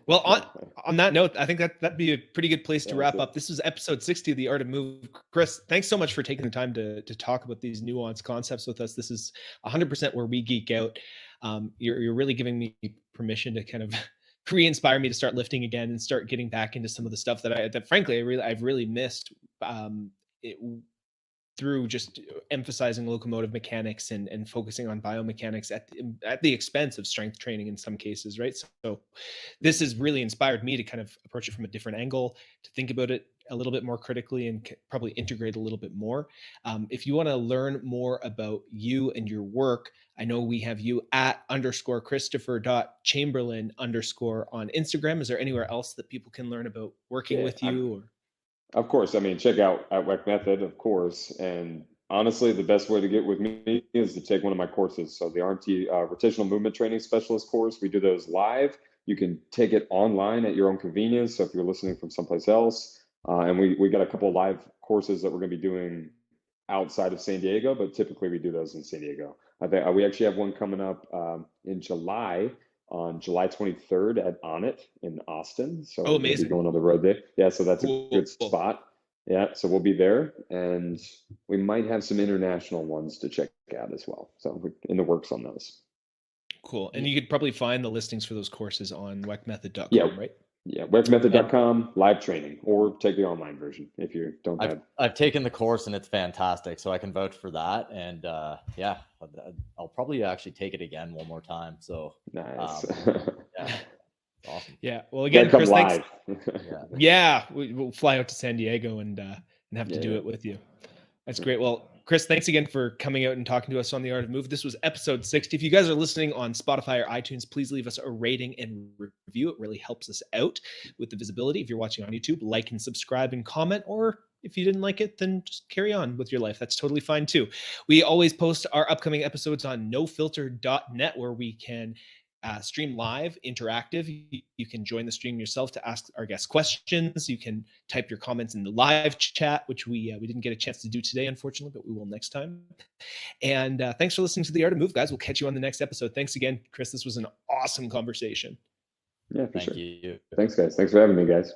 Well, on that note, I think that'd be a pretty good place to wrap up. This is episode 60 of The Art of Move. Chris, thanks so much for taking the time to talk about these nuanced concepts with us. This is 100% where we geek out. You're really giving me permission to kind of re-inspire me to start lifting again and start getting back into some of the stuff that frankly I've really missed through just emphasizing locomotive mechanics and focusing on biomechanics at the expense of strength training in some cases, right? So this has really inspired me to kind of approach it from a different angle, to think about it a little bit more critically and probably integrate a little bit more. If you want to learn more about you and your work, I know we have you at _Christopher.Chamberlin_ on Instagram. Is there anywhere else that people can learn about working with you? Of course. I mean, check out at Weckmethod, of course. And honestly, the best way to get with me is to take one of my courses. So the RMT Rotational Movement Training Specialist course, we do those live. You can take it online at your own convenience. So if you're listening from someplace else, and we got a couple of live courses that we're going to be doing outside of San Diego, but typically we do those in San Diego. I think we actually have one coming up in July, on July 23rd at On It in Austin. So we'll be going on the road there. Yeah, so that's a good spot. Yeah, so we'll be there, and we might have some international ones to check at as well. So we're in the works on those. Cool. And you could probably find the listings for those courses on weckmethod.com, Yeah. right? Yeah, weckmethod.com, live training, or take the online version if you don't have. I've taken the course and it's fantastic, so I can vouch for that. And yeah, I'll probably actually take it again one more time. So Nice. Yeah, awesome. Yeah. Well, again, Chris, thanks. Yeah. We'll fly out to San Diego and have to do it with you. That's great. Well, Chris, thanks again for coming out and talking to us on The Art of Move. This was episode 60. If you guys are listening on Spotify or iTunes, please leave us a rating and review. It really helps us out with the visibility. If you're watching on YouTube, like and subscribe and comment, or if you didn't like it, then just carry on with your life. That's totally fine too. We always post our upcoming episodes on nofilter.net, where we can stream live, interactive. You can join the stream yourself to ask our guests questions. You can type your comments in the live chat, which we didn't get a chance to do today, unfortunately, but we will next time. And thanks for listening to The Art of Move, guys. We'll catch you on the next episode. Thanks again, Chris. This was an awesome conversation. Yeah, for Thank sure. you. Thanks, guys. Thanks for having me, guys.